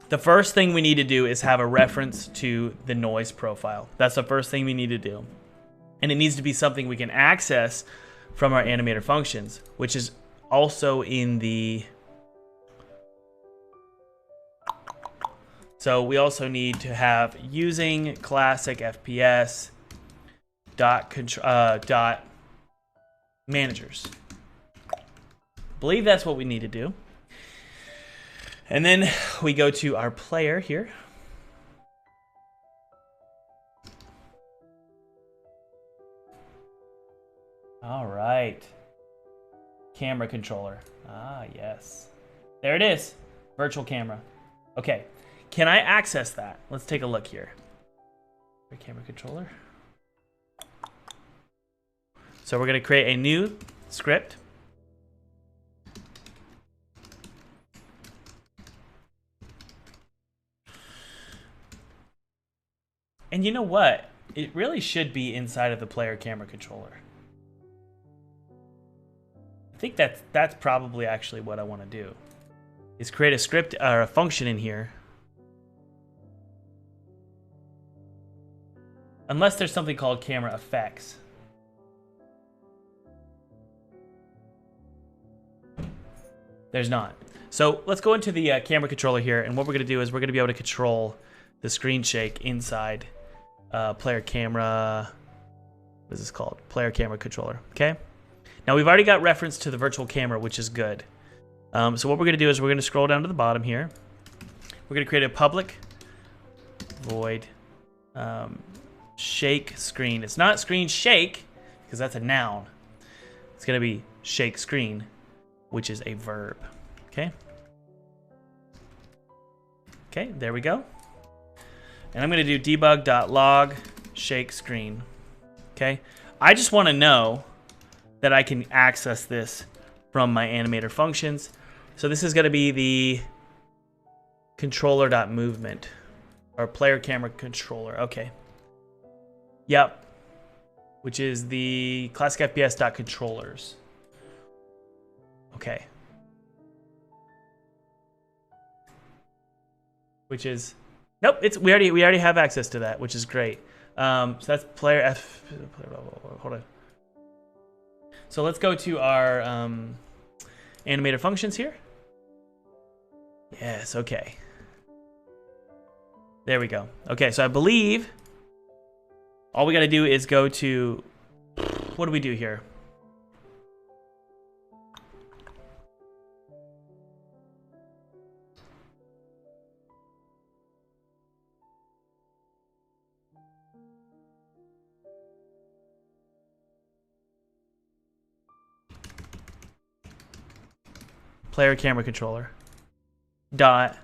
The first thing we need to do is have a reference to the noise profile. That's the first thing we need to do. And it needs to be something we can access from our animator functions, which is also in the... So we also need to have using classic FPS dot managers. I believe that's what we need to do. And then we go to our player here. All right. camera controller. Ah, yes. There it is. Virtual camera. Okay. Can I access that? Let's take a look here. Camera controller. So we're going to create a new script. And you know what? It really should be inside of the player camera controller. I think that's probably actually what I want to do. Is create a script or a function in here. Unless there's something called camera effects. There's not. So let's go into the camera controller here, and what we're going to do is we're going to be able to control the screen shake inside player camera. What is this called? Player camera controller. Okay. Now we've already got reference to the virtual camera, which is good. So what we're going to do is we're going to scroll down to the bottom here. We're going to create a public void shake screen. It's not screen shake because that's a noun. It's going to be shake screen, which is a verb. Okay. Okay, there we go. And I'm going to do debug.log shake screen. Okay. I just want to know that I can access this from my animator functions. So this is going to be the controller.movement or player camera controller. Okay. Yep. Which is the classic FPS.controllers. Okay. Which is, nope, we already have access to that, which is great. So that's player F. Hold on. So let's go to our animator functions here. Yes, okay. There we go. Okay, so I believe all we got to do is go to, what do we do here? Player camera controller dot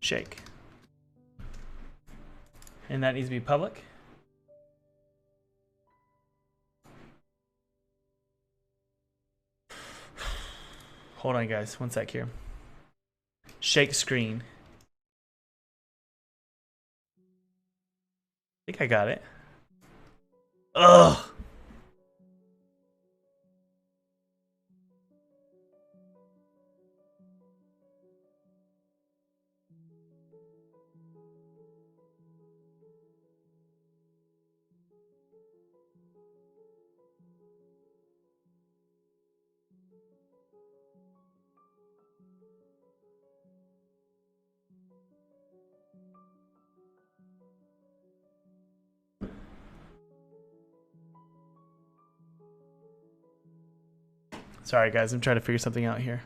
shake, and that needs to be public. Hold on, guys, one sec here. Shake screen. I think I got it. Ugh. Sorry, guys, I'm trying to figure something out here.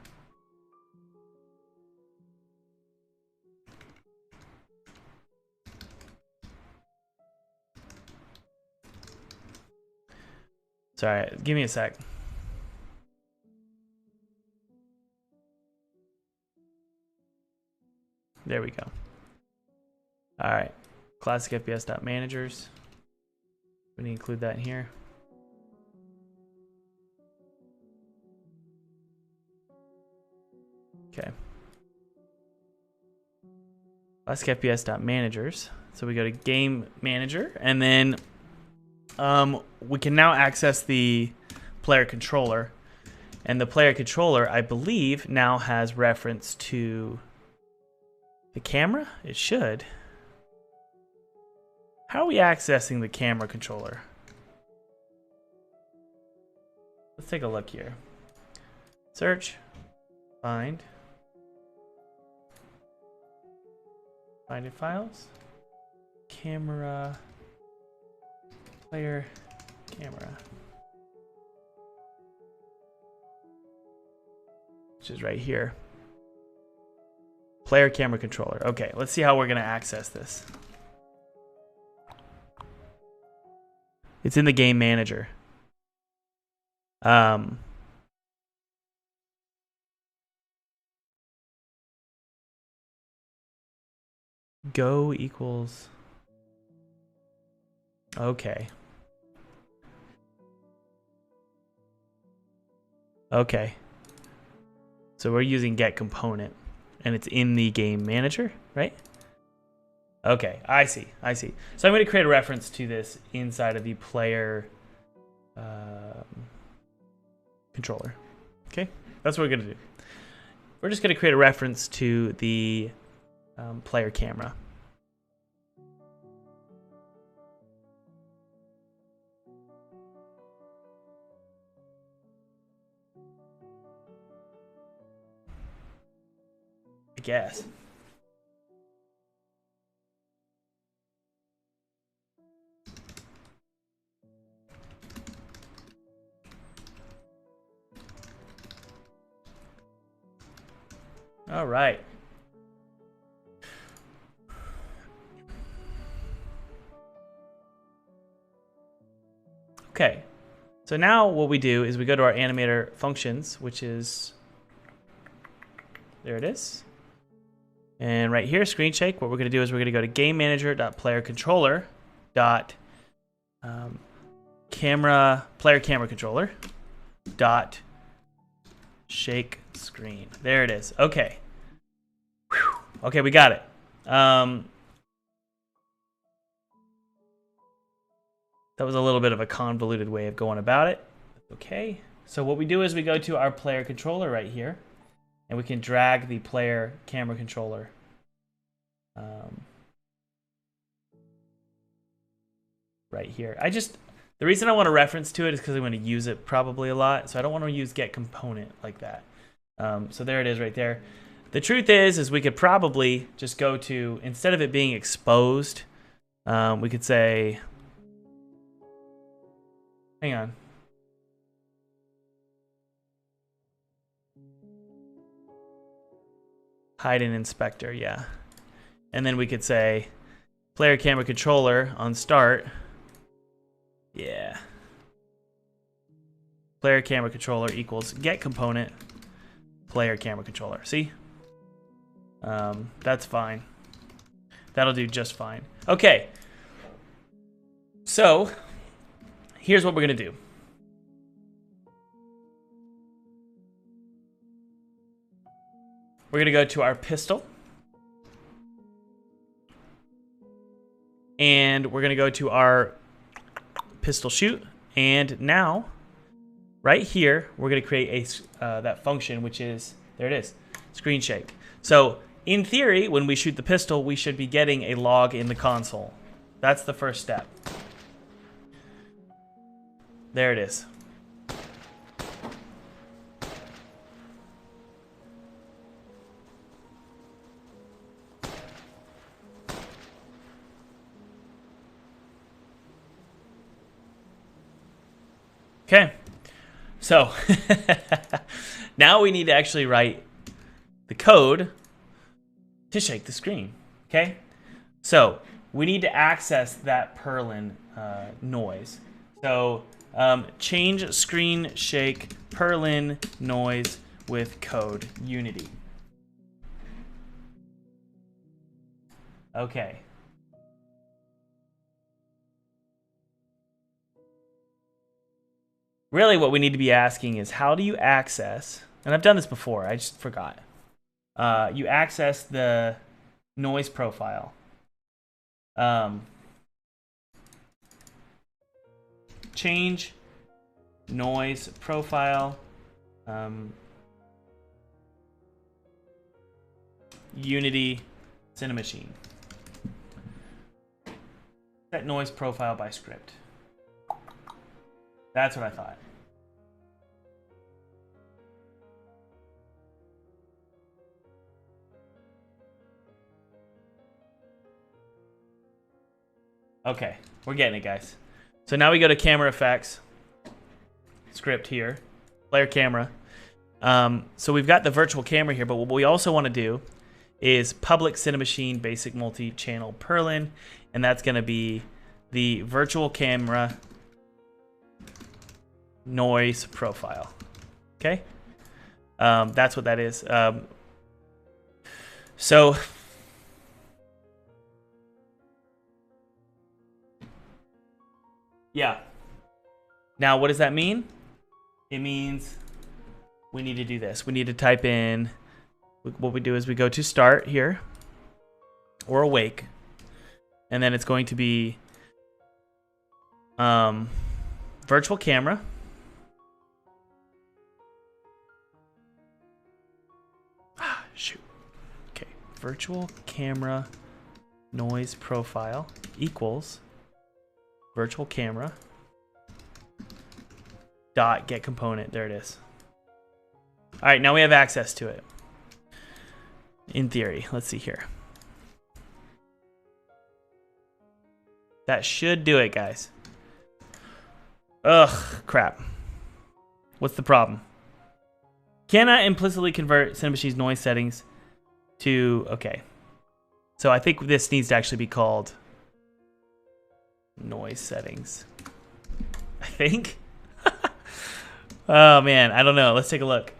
Sorry, give me a sec. There we go. All right, classic FPS.managers. We need to include that in here. Okay. Classic FPS.managers. So we go to game manager, and then we can now access the player controller. And the player controller, I believe, now has reference to the camera. It should. How are we accessing the camera controller? Let's take a look here. Search. Find. Find in files. Camera. Player. Camera. Which is right here. Player camera controller. Okay, let's see how we're going to access this. It's in the game manager. Go equals. Okay. Okay. So we're using get component, and it's in the game manager, right? Okay, I see. So I'm going to create a reference to this inside of the player controller. Okay, that's what we're going to do. We're just going to create a reference to the player camera. I guess. All right. Okay. So now what we do is we go to our animator functions, which is, there it is. And right here, screen shake, what we're going to do is we're going to go to game manager.playerController dot player camera controller dot shake screen. There it is. Okay. Whew. Okay, we got it. That was a little bit of a convoluted way of going about it. Okay. So what we do is we go to our player controller right here, and we can drag the player camera controller right here. The reason I want to reference to it is because I'm going to use it probably a lot, so I don't want to use get component like that. So there it is right there. The truth is we could probably just go to, instead of it being exposed, we could say, hang on. Hide in inspector, yeah. And then we could say player camera controller on start. Yeah. Player camera controller equals get component player camera controller. See? That's fine. That'll do just fine. Okay. So here's what we're going to do. We're going to go to our pistol. And we're going to go to our pistol shoot. And now, right here, we're going to create that function, which is, there it is, screen shake. So in theory, when we shoot the pistol, we should be getting a log in the console. That's the first step. There it is. Okay, so now we need to actually write the code to shake the screen. Okay, so we need to access that Perlin noise. So change screen shake Perlin noise with code Unity. Okay. Really what we need to be asking is, how do you access, and I've done this before, I just forgot. You access the noise profile. Change noise profile. Unity Cinemachine. Set noise profile by script. That's what I thought. Okay, we're getting it, guys. So now we go to camera effects, script here, player camera. So we've got the virtual camera here, but what we also want to do is public Cinemachine basic multi-channel Perlin, and that's going to be the virtual camera noise profile. Okay, that's what that is. So Yeah. Now, what does that mean? It means we need to do this. We need to type in, what we do is we go to start here, or awake, and then it's going to be virtual camera. Shoot. Okay, virtual camera noise profile equals virtual camera dot get component. There it is. All right, now we have access to it. In theory, let's see here. That should do it, guys. Ugh, crap. What's the problem? Cannot implicitly convert Cinemachine's noise settings to... Okay. So I think this needs to actually be called noise settings. I think. Oh, man. I don't know. Let's take a look.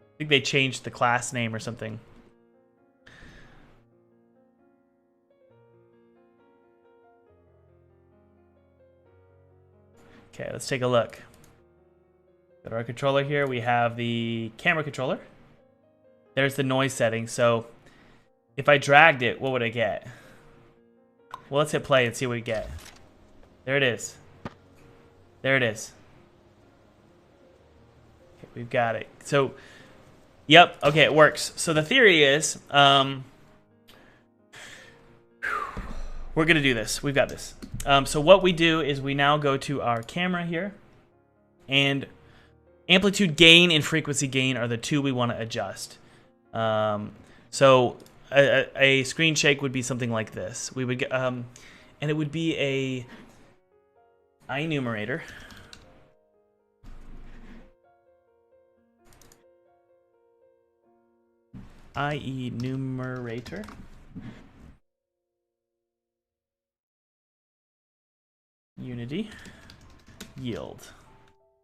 I think they changed the class name or something. Okay, let's take a look. Go to our controller here. We have the camera controller. There's the noise setting. So if I dragged it, what would I get? Well, let's hit play and see what we get. There it is. There it is. Okay, we've got it. So, yep. Okay, it works. So the theory is, we're going to do this. We've got this. So what we do is we now go to our camera here, and amplitude gain and frequency gain are the two we want to adjust. So a screen shake would be something like this. We would get, and it would be a enumerator. Enumerator. Unity. Yield.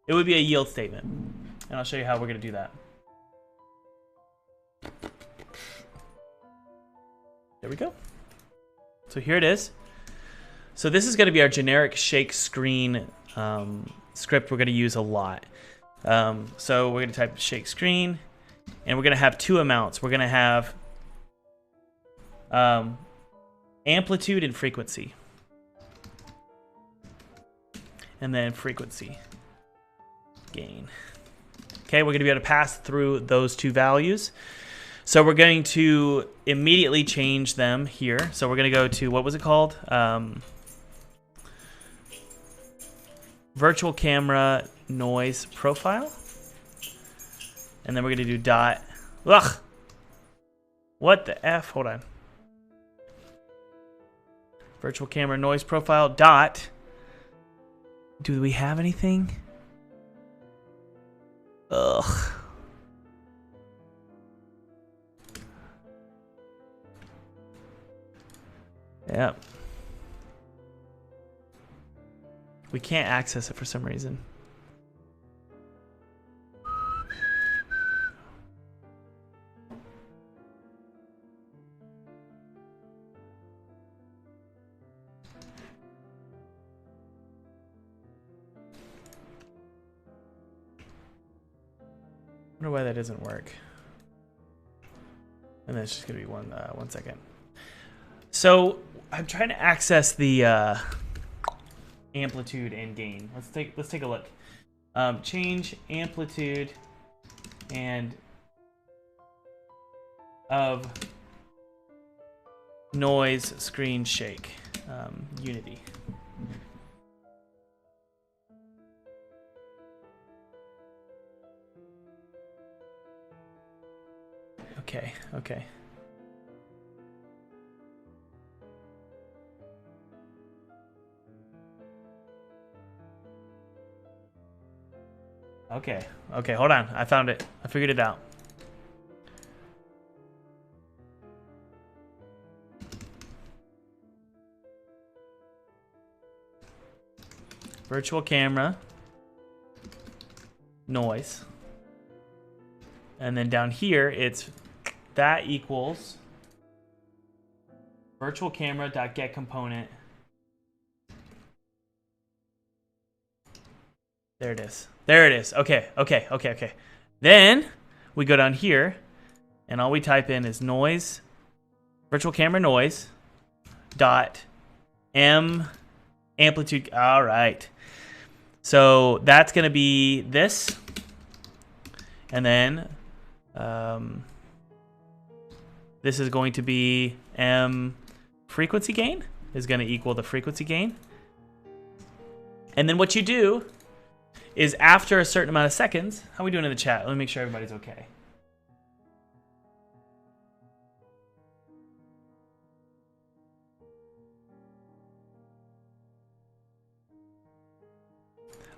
It would be a yield statement. And I'll show you how we're going to do that. There we go. So here it is. So this is going to be our generic shake screen script we're going to use a lot. So we're going to type shake screen, and we're going to have two amounts. We're going to have amplitude and frequency. And then frequency gain. Okay, we're going to be able to pass through those two values. So we're going to immediately change them here. So we're going to go to, what was it called? Virtual camera noise profile. And then we're going to do dot. Ugh. What the F? Hold on. Virtual camera noise profile dot. Do we have anything? Ugh. Yep. We can't access it for some reason. I wonder why that doesn't work. And then it's just gonna be one second. So I'm trying to access the amplitude and gain. Let's take a look. Change amplitude and of noise screen shake. Unity. Okay, okay. Okay, okay, hold on. I found it. I figured it out. Virtual camera, noise. And then down here, it's that equals virtual camera dot get component. There it is. There it is. Okay, okay, okay, okay. Then we go down here, and all we type in is noise, virtual camera noise, dot m amplitude. All right. So that's going to be this. And then this is going to be m frequency gain is going to equal the frequency gain. And then what you do is after a certain amount of seconds, how are we doing in the chat? Let me make sure everybody's okay.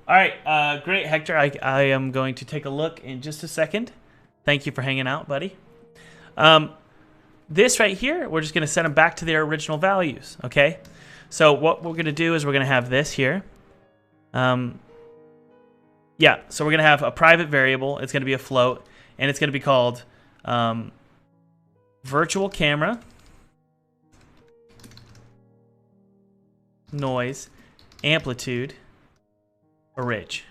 All right, great, Hector. I am going to take a look in just a second. Thank you for hanging out, buddy. This right here, we're just going to set them back to their original values, okay? So what we're going to do is we're going to have this here. Yeah, so we're going to have a private variable. It's going to be a float, and it's going to be called virtual camera noise amplitude orig.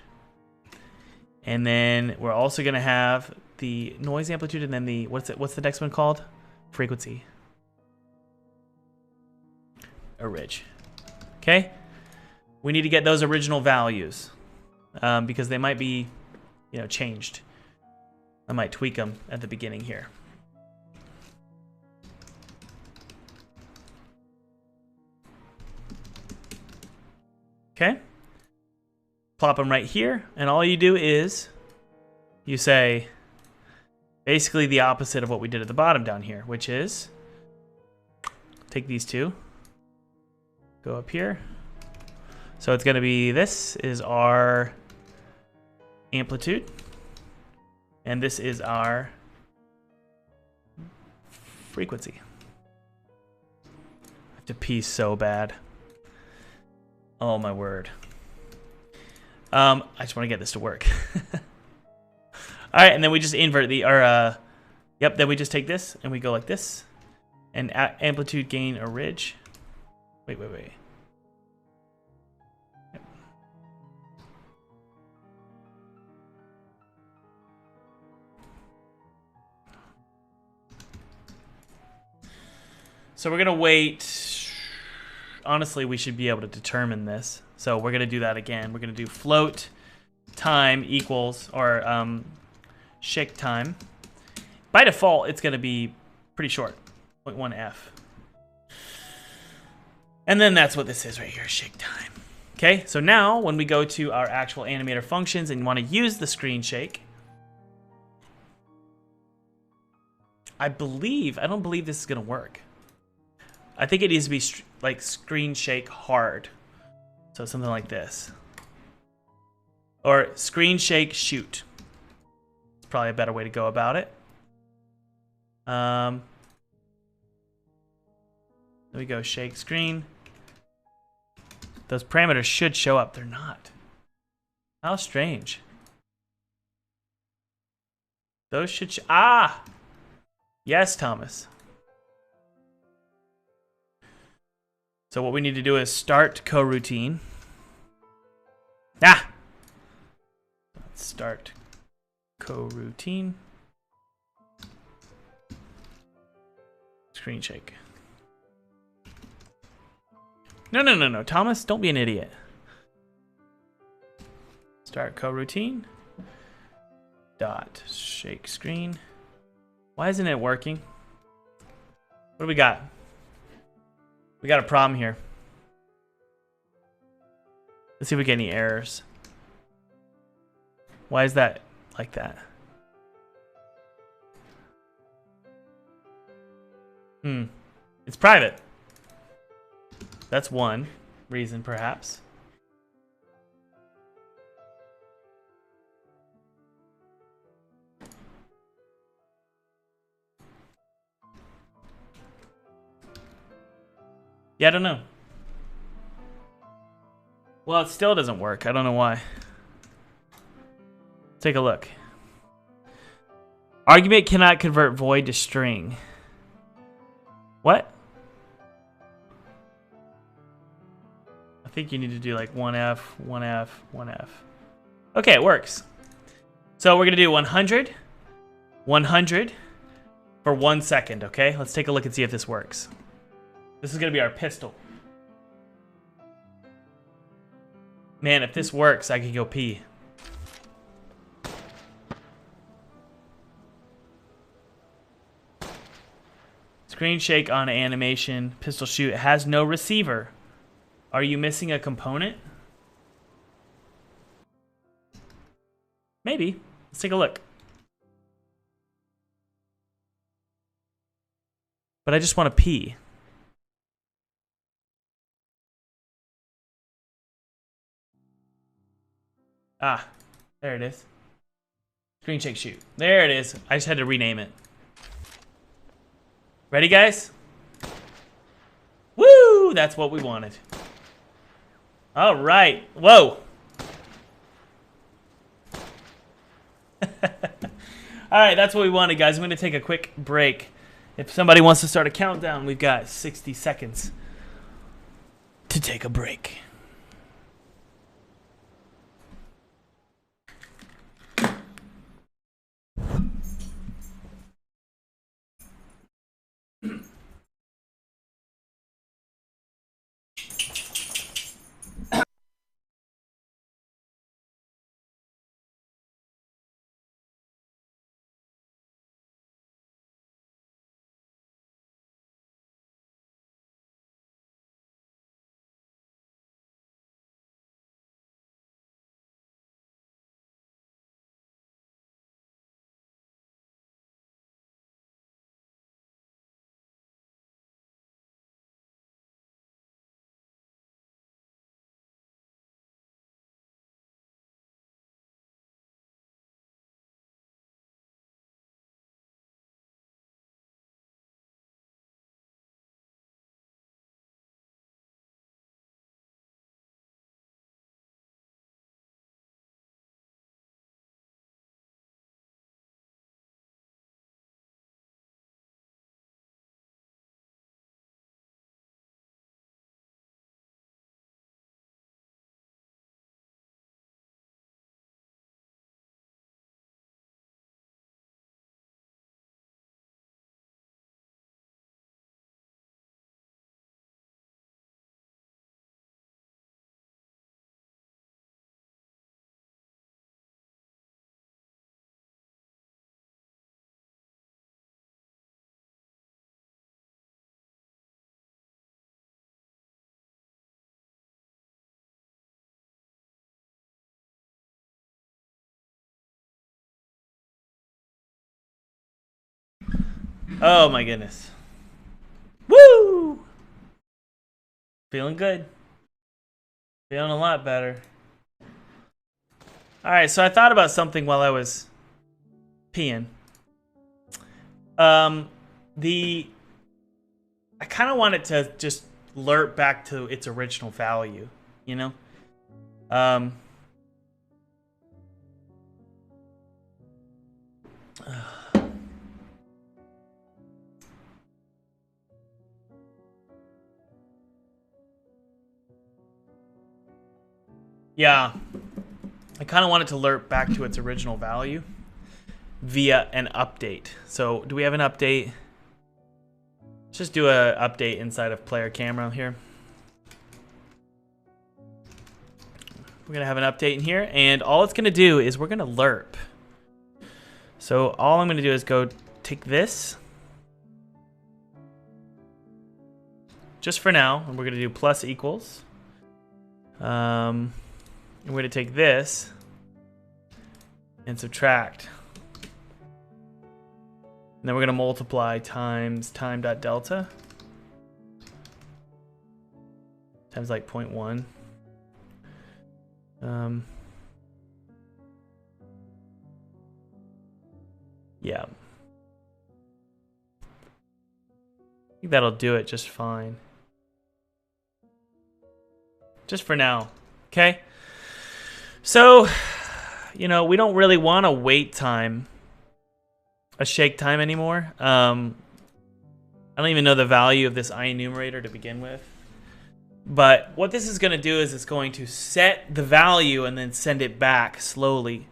And then we're also going to have the noise amplitude and then the what's the next one called? Frequency orig. Okay? We need to get those original values because they might be, you know, changed. I might tweak them at the beginning here. Okay? Plop them right here, and all you do is you say basically the opposite of what we did at the bottom down here, which is take these two, go up here. So it's going to be, this is our amplitude, and this is our frequency. I have to pee so bad. Oh my word. I just want to get this to work. All right, and then we just invert the, yep, then we just take this and we go like this. And amplitude gain orig. Wait. Yep. So we're going to wait. Honestly, we should be able to determine this. So we're going to do that again. We're going to do float time equals, or shake time. By default, it's going to be pretty short, 0.1f. And then that's what this is right here, shake time. Okay, so now when we go to our actual animator functions and you want to use the screen shake, I don't believe this is going to work. I think it needs to be like screen shake hard. So something like this. Or screen shake shoot. It's probably a better way to go about it. There we go, shake screen. Those parameters should show up. They're not. How strange. Those should ah! Yes, Thomas. So what we need to do is start coroutine. Ah! Let's start coroutine. Screen shake. No, Thomas, don't be an idiot. Start coroutine. Dot shake screen. Why isn't it working? What do we got? We got a problem here. Let's see if we get any errors. Why is that like that? It's private. That's one reason, perhaps. Yeah, I don't know. Well, it still doesn't work. I don't know why. Take a look. Argument cannot convert void to string. What? think you need to do like 1F, 1F, 1F. Okay, it works. So we're going to do 100, 100 for 1 second, okay? Let's take a look and see if this works. This is going to be our pistol. Man, if this works, I can go pee. Screen shake on animation. Pistol shoot has no receiver. Are you missing a component? Maybe. Let's take a look. But I just want to pee. Ah, there it is. Screen shake shoot. There it is. I just had to rename it. Ready, guys? Woo! That's what we wanted. All right. Whoa. All right, that's what we wanted, guys. I'm going to take a quick break. If somebody wants to start a countdown, we've got 60 seconds to take a break. Oh my goodness. Woo! Feeling good. Feeling a lot better. Alright, so I thought about something while I was peeing. I kind of want it to just lerp back to its original value, you know? Yeah, I kind of want it to lerp back to its original value via an update. So do we have an update? Let's just do an update inside of player camera here. We're going to have an update in here, and all it's going to do is we're going to lerp. So all I'm going to do is go take this, just for now, and we're going to do plus equals. And we're going to take this and subtract. And then we're going to multiply times time.delta times like 0.1. Yeah. I think that'll do it just fine. Just for now. Okay? So, you know, we don't really want a wait time, a shake time anymore. I don't even know the value of this IEnumerator to begin with. But what this is going to do is it's going to set the value and then send it back slowly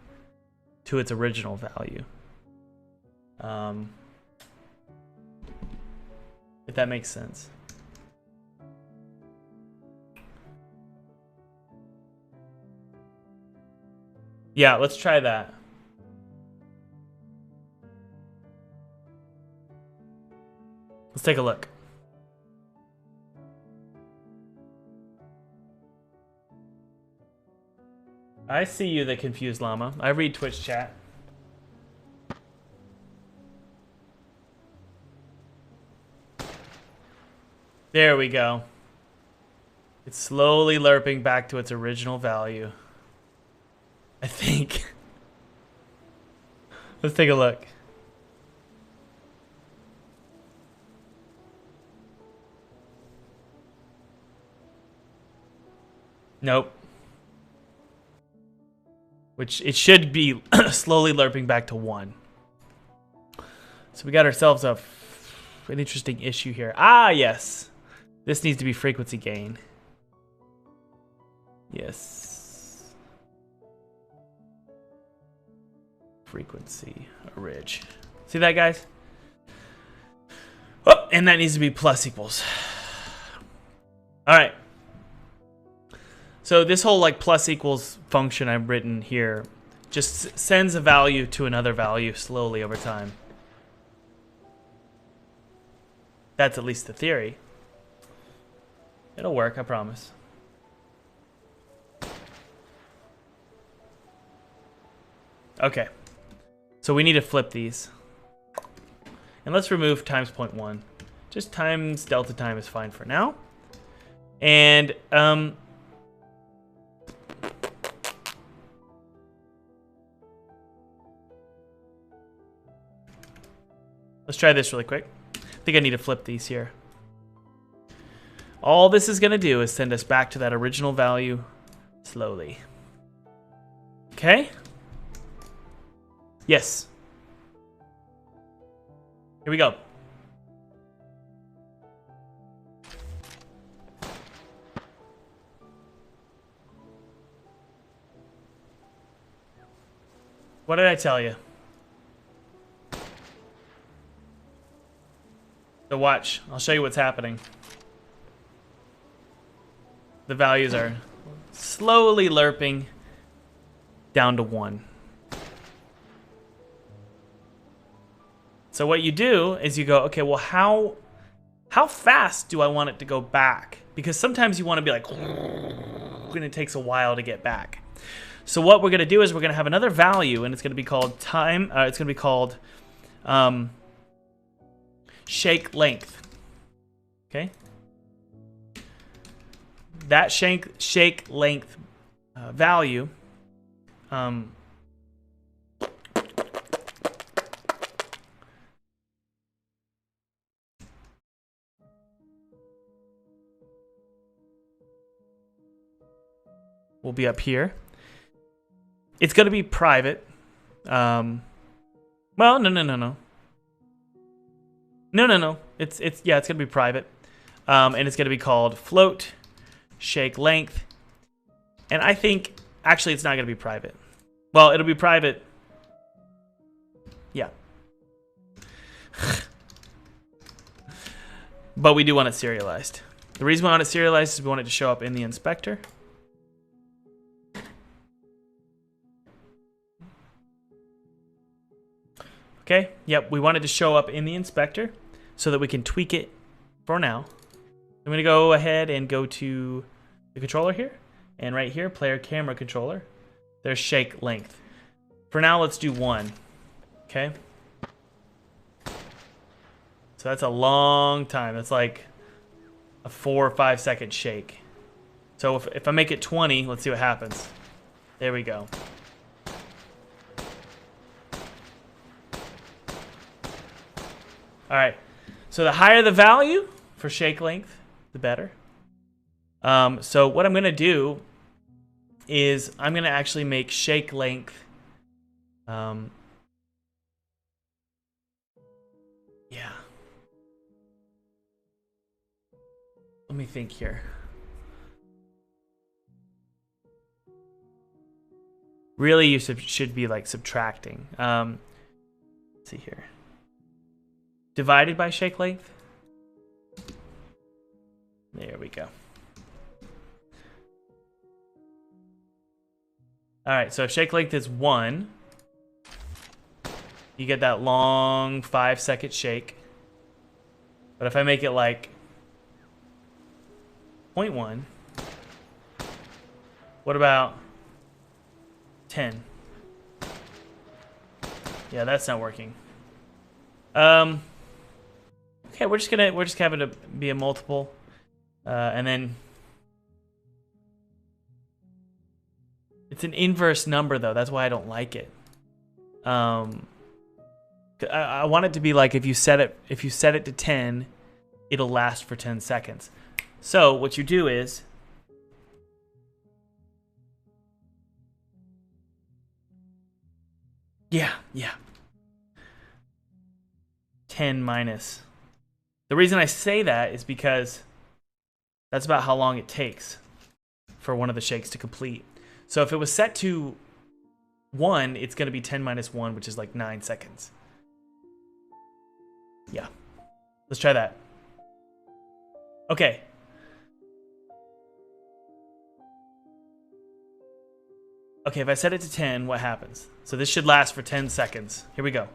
to its original value. If that makes sense. Yeah, let's try that. Let's take a look. I see you, the confused llama. I read Twitch chat. There we go. It's slowly lerping back to its original value. I think. Let's take a look. Nope. Which it should be slowly lerping back to 1. So we got ourselves an interesting issue here. Ah, yes. This needs to be frequency gain. Yes. Frequency orig. See that, guys? Oh, and that needs to be plus equals. All right. So this whole like plus equals function I've written here just sends a value to another value slowly over time. That's at least the theory. It'll work, I promise. Okay. So we need to flip these. And let's remove times 0.1. Just times delta time is fine for now. And let's try this really quick. I think I need to flip these here. All this is going to do is send us back to that original value slowly. Okay? Yes. Here we go. What did I tell you? So watch. I'll show you what's happening. The values are slowly lerping down to 1. So what you do is you go, okay, well, how fast do I want it to go back? Because sometimes you want to be like, and it takes a while to get back. So what we're going to do is we're going to have another value, and it's going to be called time. It's going to be called shake length. Okay. That shake length value will be up here. It's going to be private. Well, no. It's going to be private. And it's going to be called float shake length. And I think actually it's not going to be private. Well, it'll be private. Yeah. But we do want it serialized. The reason we want it serialized is we want it to show up in the inspector. Okay, yep, we want it to show up in the inspector so that we can tweak it for now. I'm going to go ahead and go to the controller here. And right here, player camera controller. There's shake length. For now, let's do 1. Okay. So that's a long time. That's like a 4 or 5 second shake. So if I make it 20, let's see what happens. There we go. All right, so the higher the value for shake length, the better. So what I'm going to do is I'm going to actually make shake length. Yeah. Let me think here. Really, you should be like subtracting. Let's see here. Divided by shake length. There we go. All right, so if shake length is 1, you get that long 5-second shake. But if I make it like 0.1, what about 10? Yeah, that's not working. Okay, we're just having to be a multiple, and then it's an inverse number though. That's why I don't like it. I want it to be like if you set it to 10, it'll last for 10 seconds. So what you do is yeah. 10 minus. The reason I say that is because that's about how long it takes for one of the shakes to complete. So if it was set to 1, it's going to be 10 minus 1, which is like 9 seconds. Yeah. Let's try that. Okay. Okay, if I set it to 10, what happens? So this should last for 10 seconds. Here we go.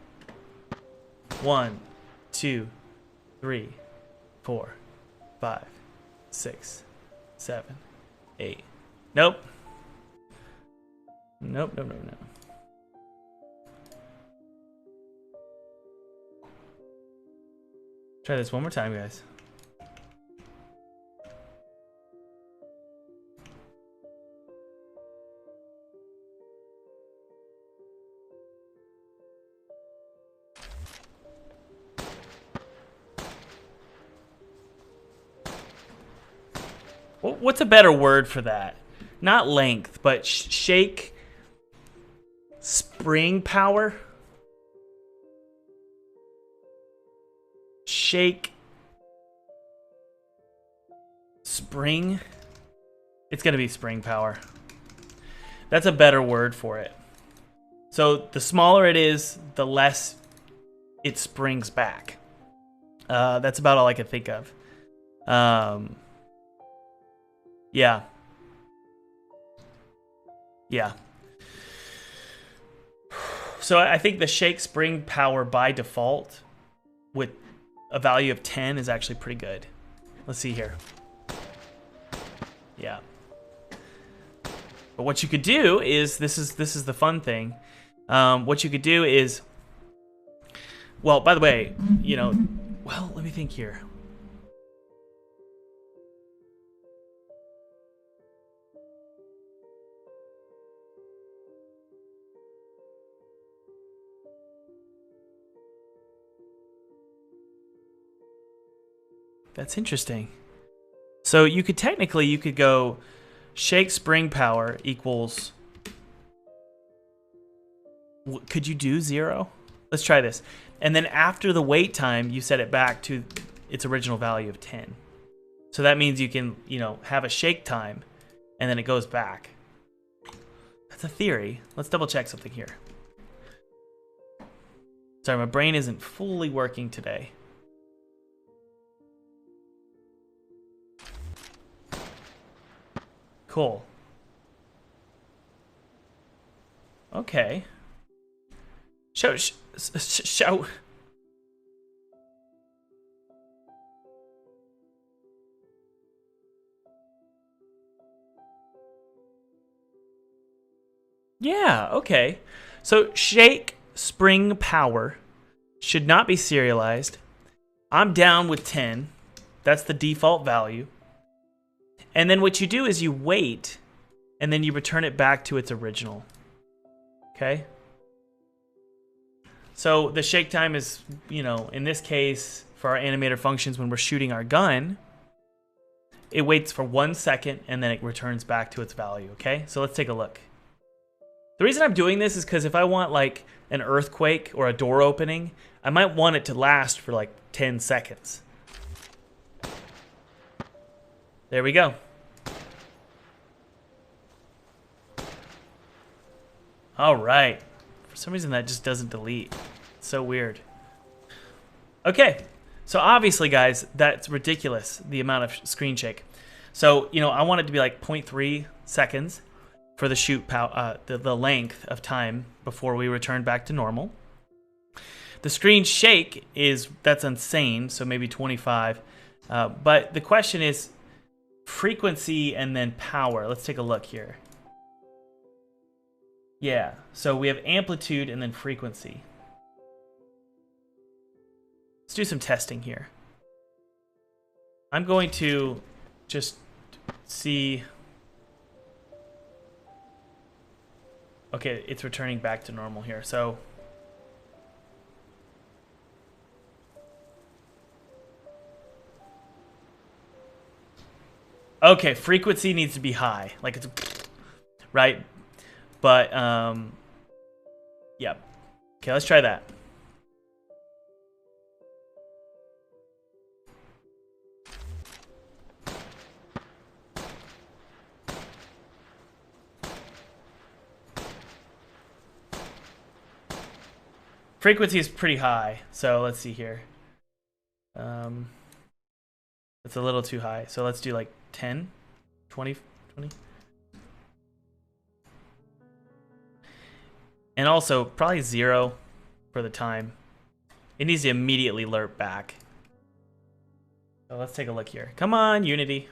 1, 2, 3, 4, 5, 6, 7, 8. Nope. Nope. Try this one more time, guys. What's a better word for that? Not length, but shake spring power. Shake spring. It's gonna be spring power. That's a better word for it. So the smaller it is, the less it springs back. That's about all I can think of. Yeah. So I think the shake spring power by default with a value of 10 is actually pretty good. Let's see here. Yeah. But what you could do is, this is the fun thing. What you could do is, well, by the way, you know, well, let me think here. That's interesting. So you could technically, go shake spring power equals, could you do 0? Let's try this. And then after the wait time, you set it back to its original value of 10. So that means you can, you know, have a shake time and then it goes back. That's a theory. Let's double check something here. Sorry, my brain isn't fully working today. Cool. Okay. Show. Yeah, okay. So shake spring power should not be serialized. I'm down with 10. That's the default value. And then what you do is you wait, and then you return it back to its original. Okay? So the shake time is, you know, in this case, for our animator functions when we're shooting our gun, it waits for 1 second, and then it returns back to its value, okay? So let's take a look. The reason I'm doing this is because if I want, like, an earthquake or a door opening, I might want it to last for, like, 10 seconds. There we go. All right. For some reason, that just doesn't delete. It's so weird. Okay. So obviously, guys, that's ridiculous, the amount of screen shake. So, you know, I want it to be like 0.3 seconds for the shoot, the length of time before we return back to normal. The screen shake that's insane, so maybe 25. But the question is frequency and then power. Let's take a look here. Yeah, so we have amplitude and then frequency. Let's do some testing here. I'm going to just see. Okay, it's returning back to normal here. So okay, frequency needs to be high. Like it's right. But yeah. Okay, let's try that. Frequency is pretty high, so let's see here. It's a little too high, so let's do like 10, 20, 20. And also, probably 0 for the time. It needs to immediately lerp back. So let's take a look here. Come on, Unity.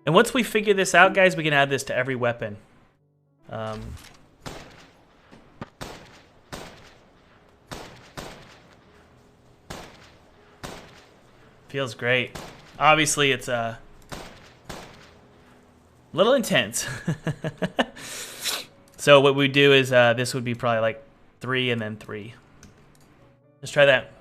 And once we figure this out, guys, we can add this to every weapon. Feels great. Obviously, it's a little intense. So what we do is this would be probably like 3 and then 3. Let's try that.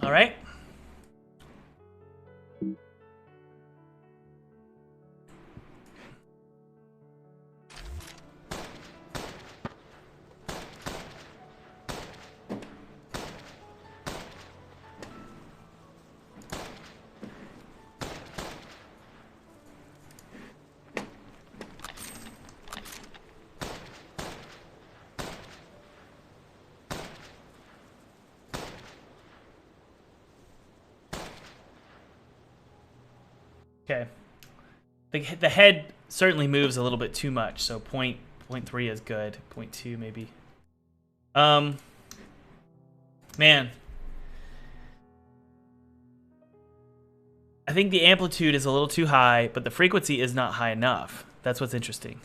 All right. Okay. The head certainly moves a little bit too much, so 0.3 is good. 0.2 maybe. Man. I think the amplitude is a little too high, but the frequency is not high enough. That's what's interesting.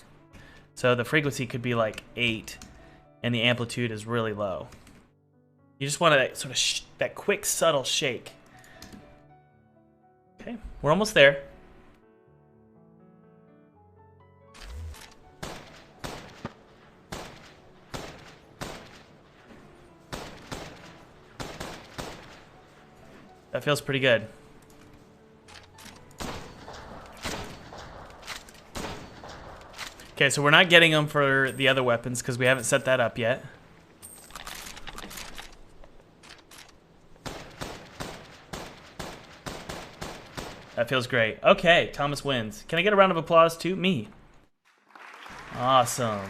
So the frequency could be like 8, and the amplitude is really low. You just want that sort of that quick, subtle shake. Okay, we're almost there. That feels pretty good. Okay, so we're not getting them for the other weapons because we haven't set that up yet. That feels great. Okay, Thomas wins. Can I get a round of applause to me? Awesome.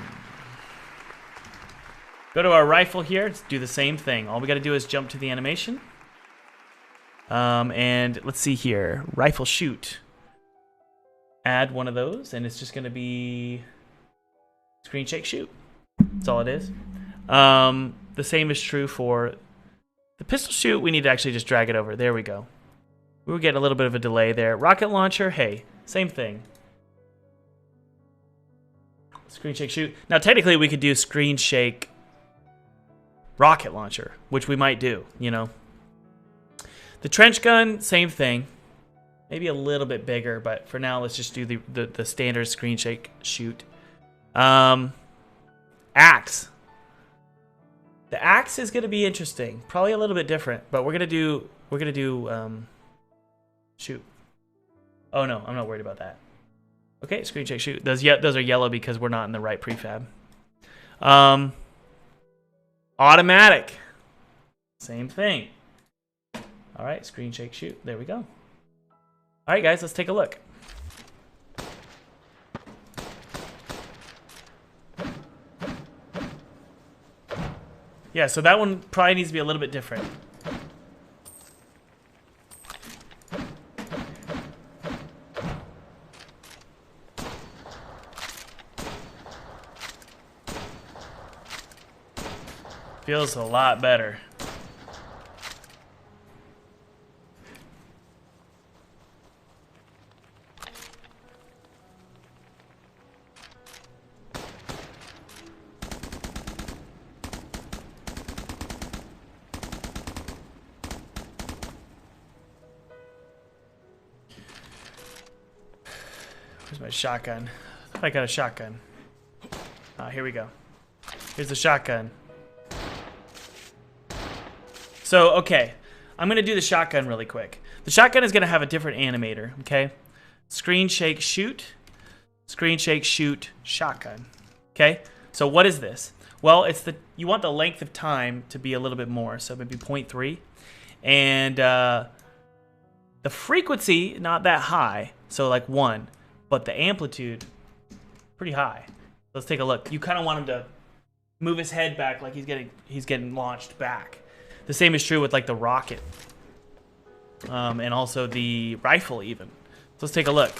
Go to our rifle here. Let's do the same thing. All we got to do is jump to the animation. And let's see here. Rifle shoot. Add one of those, and it's just going to be screen shake shoot. That's all it is. The same is true for the pistol shoot. We need to actually just drag it over. There we go. We were getting a little bit of a delay there. Rocket launcher, hey, same thing. Screen shake shoot. Now, technically, we could do screen shake rocket launcher, which we might do, you know. The trench gun, same thing. Maybe a little bit bigger, but for now, let's just do the standard screen shake shoot. Axe. The axe is going to be interesting. Probably a little bit different, but we're gonna do shoot. Oh no, I'm not worried about that. Okay, screen shake shoot. Those are yellow because we're not in the right prefab. Automatic. Same thing. All right, screen shake shoot. There we go. All right, guys, let's take a look. Yeah, so that one probably needs to be a little bit different. Feels a lot better. Where's my shotgun? I got a shotgun. Here we go. Here's the shotgun. So, okay. I'm going to do the shotgun really quick. The shotgun is going to have a different animator, okay? Screen shake shoot. Screen shake shoot shotgun. Okay? So what is this? Well, it's you want the length of time to be a little bit more, so maybe 0.3. And the frequency, not that high, so like 1. But the amplitude, pretty high. Let's take a look. You kind of want him to move his head back like he's getting launched back. The same is true with like the rocket, and also the rifle even. So let's take a look.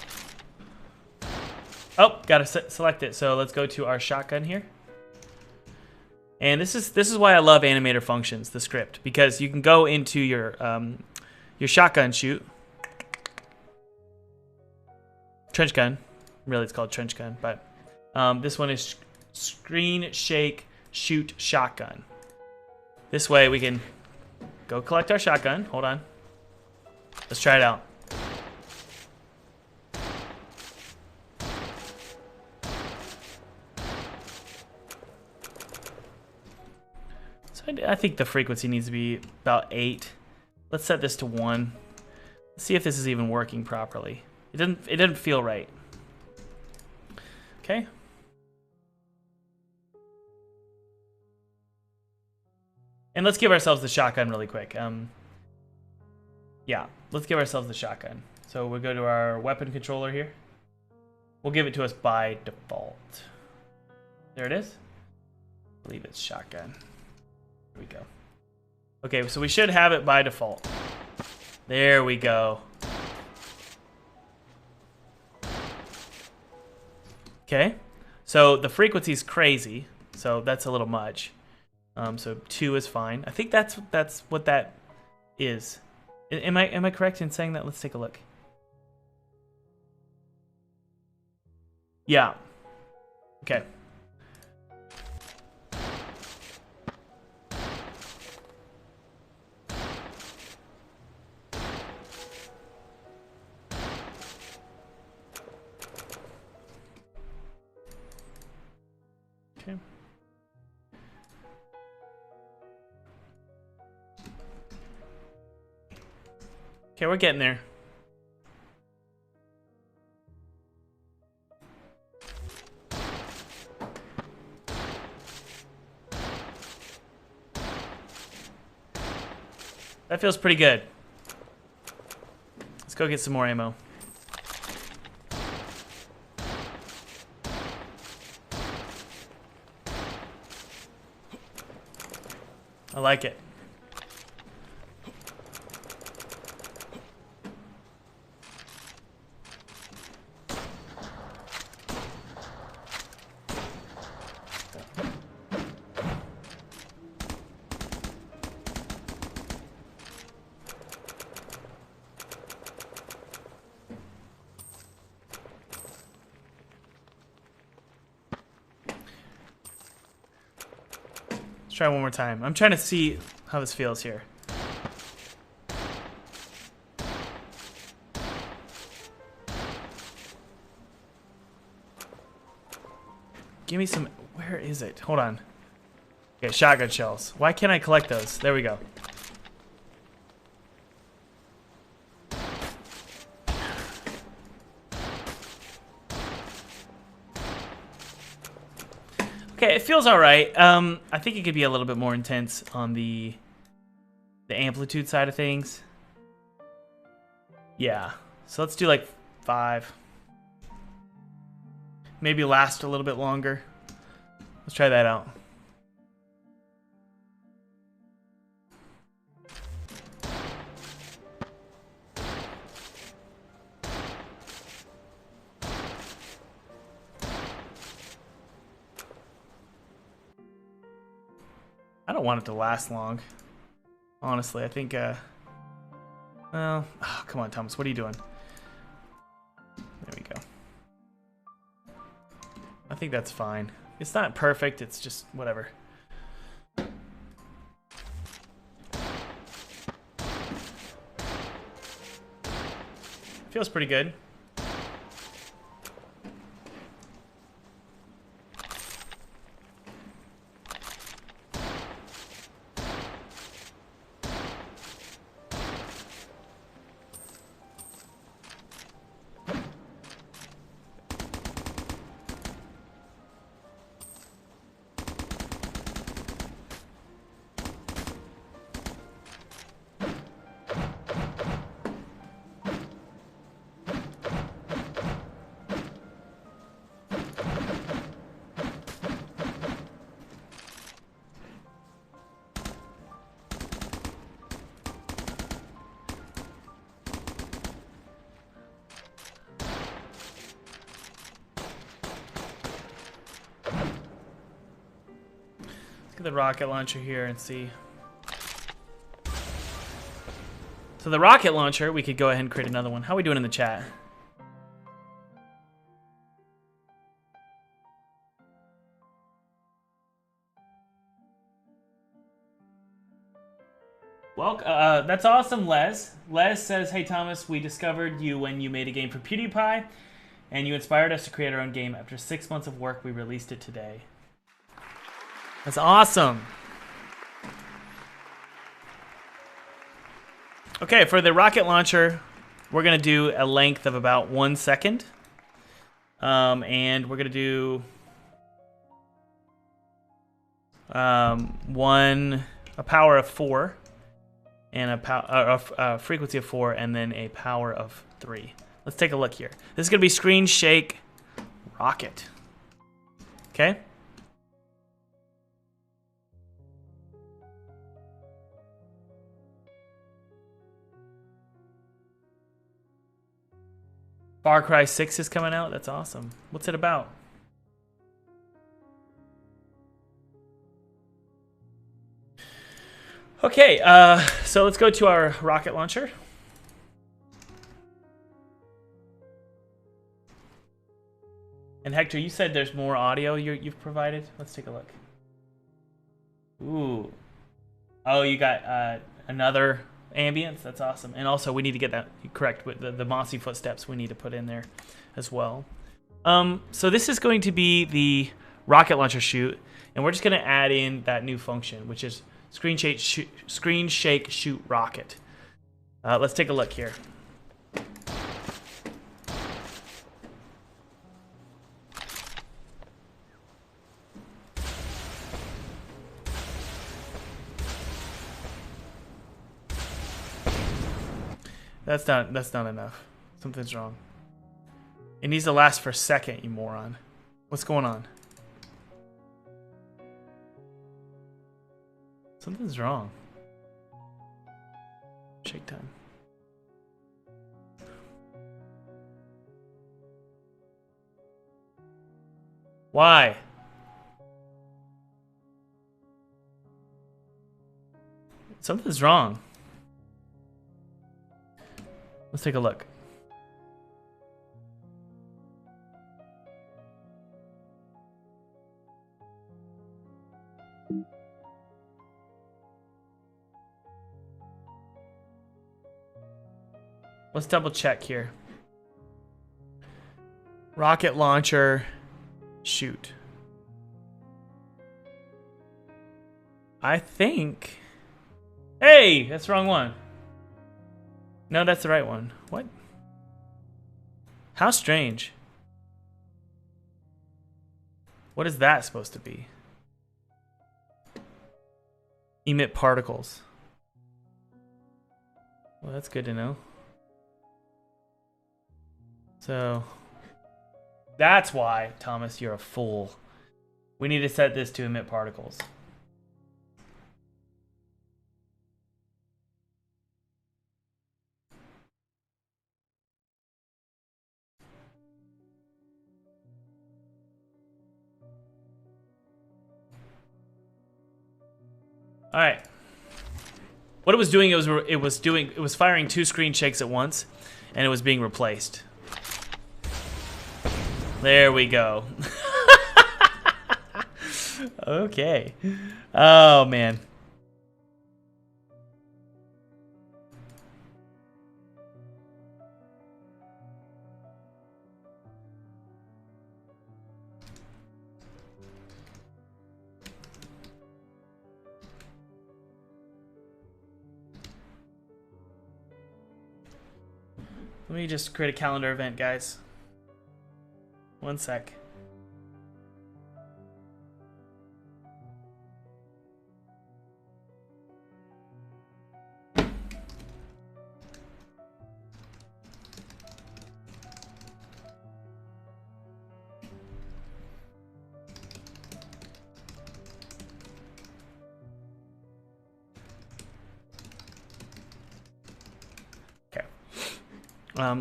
Oh, gotta select it. So let's go to our shotgun here. And this is why I love animator functions, the script, because you can go into your shotgun shoot. Trench gun, really it's called trench gun, but this one is screen shake shoot shotgun. This way we can go collect our shotgun. Hold on, let's try it out. So I think the frequency needs to be about 8. Let's set this to 1. Let's see if this is even working properly. It didn't feel right. Okay. And let's give ourselves the shotgun really quick. Yeah, let's give ourselves the shotgun. So we'll go to our weapon controller here. We'll give it to us by default. There it is. I believe it's shotgun. Here we go. Okay, so we should have it by default. There we go. Okay, so the frequency is crazy, so that's a little much. So 2 is fine. I think that's what that is. Am I correct in saying that? Let's take a look. Yeah. Okay. Okay. Okay, we're getting there. That feels pretty good. Let's go get some more ammo. I like it. Let's try one more time. I'm trying to see how this feels here. Give me some... Where is it? Hold on. Okay, shotgun shells. Why can't I collect those? There we go. Okay, it feels all right. I think it could be a little bit more intense on the amplitude side of things. Yeah. So let's do like 5. Maybe last a little bit longer. Let's try that out. I don't want it to last long. Honestly, I think, well, oh, come on, Thomas, what are you doing? There we go. I think that's fine. It's not perfect, it's just whatever. Feels pretty good. The rocket launcher here and see. So the rocket launcher, we could go ahead and create another one. How are we doing in the chat? Well, that's awesome, Les. Les says, hey Thomas, we discovered you when you made a game for PewDiePie, and you inspired us to create our own game. After 6 months of work, we released it today. That's awesome. Okay, for the rocket launcher, we're going to do a length of about 1 second. And we're going to do a power of 4 and a frequency of 4 and then a power of 3. Let's take a look here. This is going to be Screen Shake Rocket. Okay? Far Cry 6 is coming out. That's awesome. What's it about? Okay, so let's go to our rocket launcher. And Hector, you said there's more audio you've provided. Let's take a look. Ooh. Oh, you got another ambience. That's awesome. And also, we need to get that correct with the mossy footsteps. We need to put in there as well. So this is going to be the rocket launcher shoot, and we're just going to add in that new function, which is screen shake shoot rocket. Let's take a look here. That's not enough. Something's wrong. It needs to last for a second, you moron. What's going on? Something's wrong. Shake time. Why? Something's wrong. Let's take a look. Let's double check here. Rocket launcher, shoot. I think... Hey, that's the wrong one. No, that's the right one. What? How strange. What is that supposed to be? Emit particles. Well, that's good to know. So that's why, Thomas, you're a fool. We need to set this to emit particles. All right. What it was doing, it was firing 2 screen shakes at once, and it was being replaced. There we go. Okay. Oh man. Let me just create a calendar event, guys. 1 sec.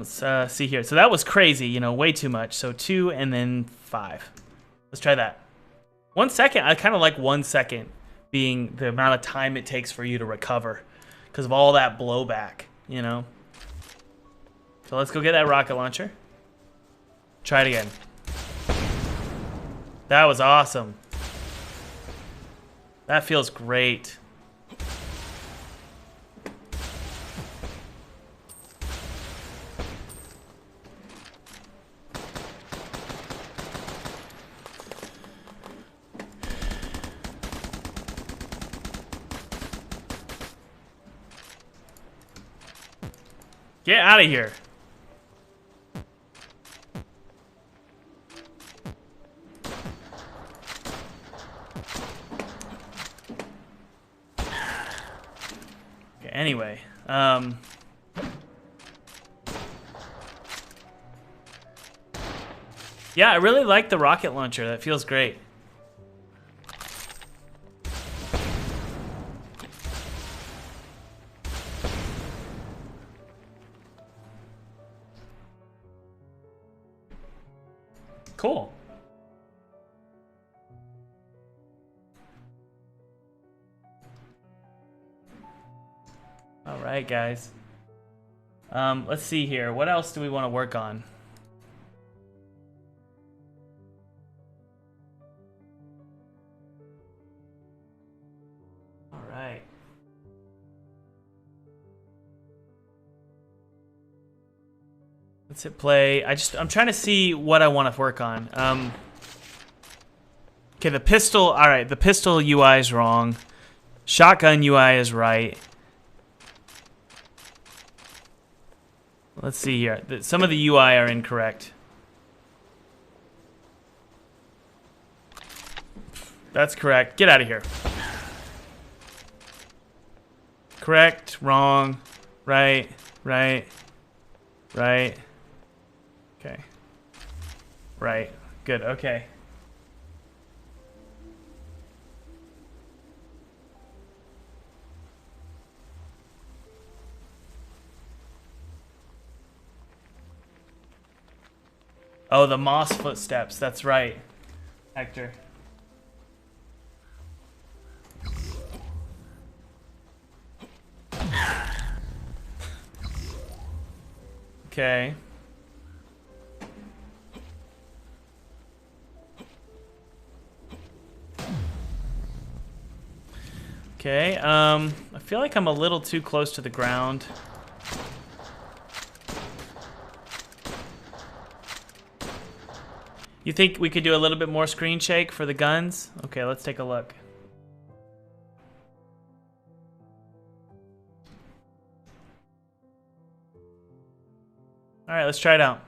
Let's see here. So that was crazy, you know, way too much. So 2 and then 5. Let's try that. 1 second. I kind of like 1 second being the amount of time it takes for you to recover because of all that blowback, you know. So let's go get that rocket launcher. Try it again. That was awesome. That feels great. Get out of here. Okay, anyway, yeah, I really like the rocket launcher. That feels great. Cool. All right, guys. Let's see here. What else do we want to work on? All right. Let's hit play. I'm trying to see what I want to work on. Okay, the pistol. All right, the pistol UI is wrong. Shotgun UI is right. Let's see here. Some of the UI are incorrect. That's correct. Get out of here. Correct, wrong, right, right, right. Okay. Right. Good. Okay. Oh, the moss footsteps. That's right, Hector. Okay. Okay, I feel like I'm a little too close to the ground. You think we could do a little bit more screen shake for the guns? Okay, let's take a look. All right, let's try it out.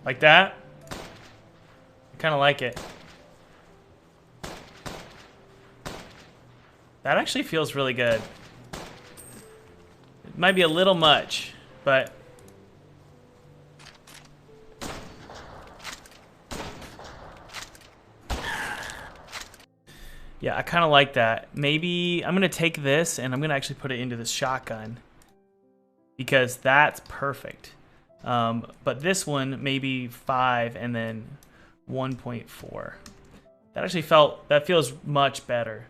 Like that? I kind of like it. That actually feels really good. It might be a little much, but... yeah, I kind of like that. Maybe I'm going to take this and I'm going to actually put it into this shotgun because that's perfect. But this one, maybe 5 and then 1.4. That actually that feels much better.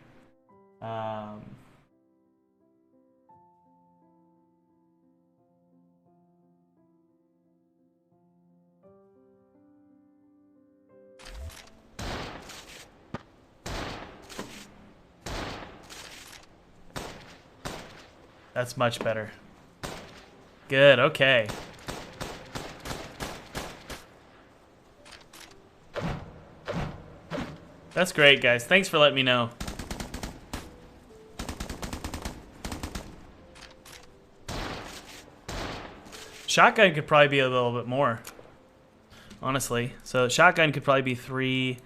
That's much better. Good, okay. That's great, guys. Thanks for letting me know. Shotgun could probably be a little bit more, honestly. So shotgun could probably be 3,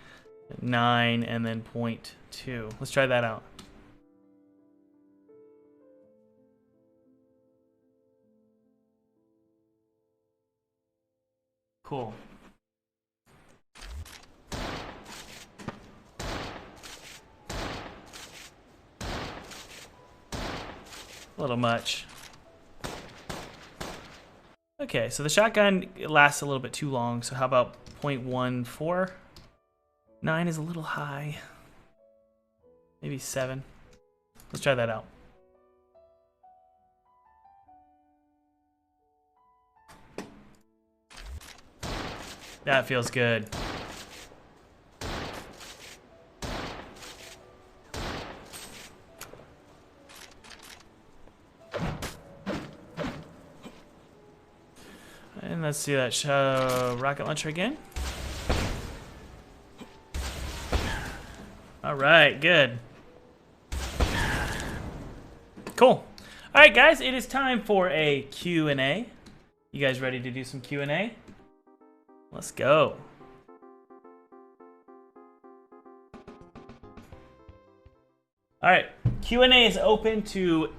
9, and then 0.2. Let's try that out. Cool. A little much. Okay, so the shotgun lasts a little bit too long, so how about 0.14? 9 is a little high. Maybe 7. Let's try that out. That feels good. And let's see that rocket launcher again. All right, good. Cool. All right, guys, it is time for a Q&A. You guys ready to do some Q&A? Let's go. All right, Q&A is open to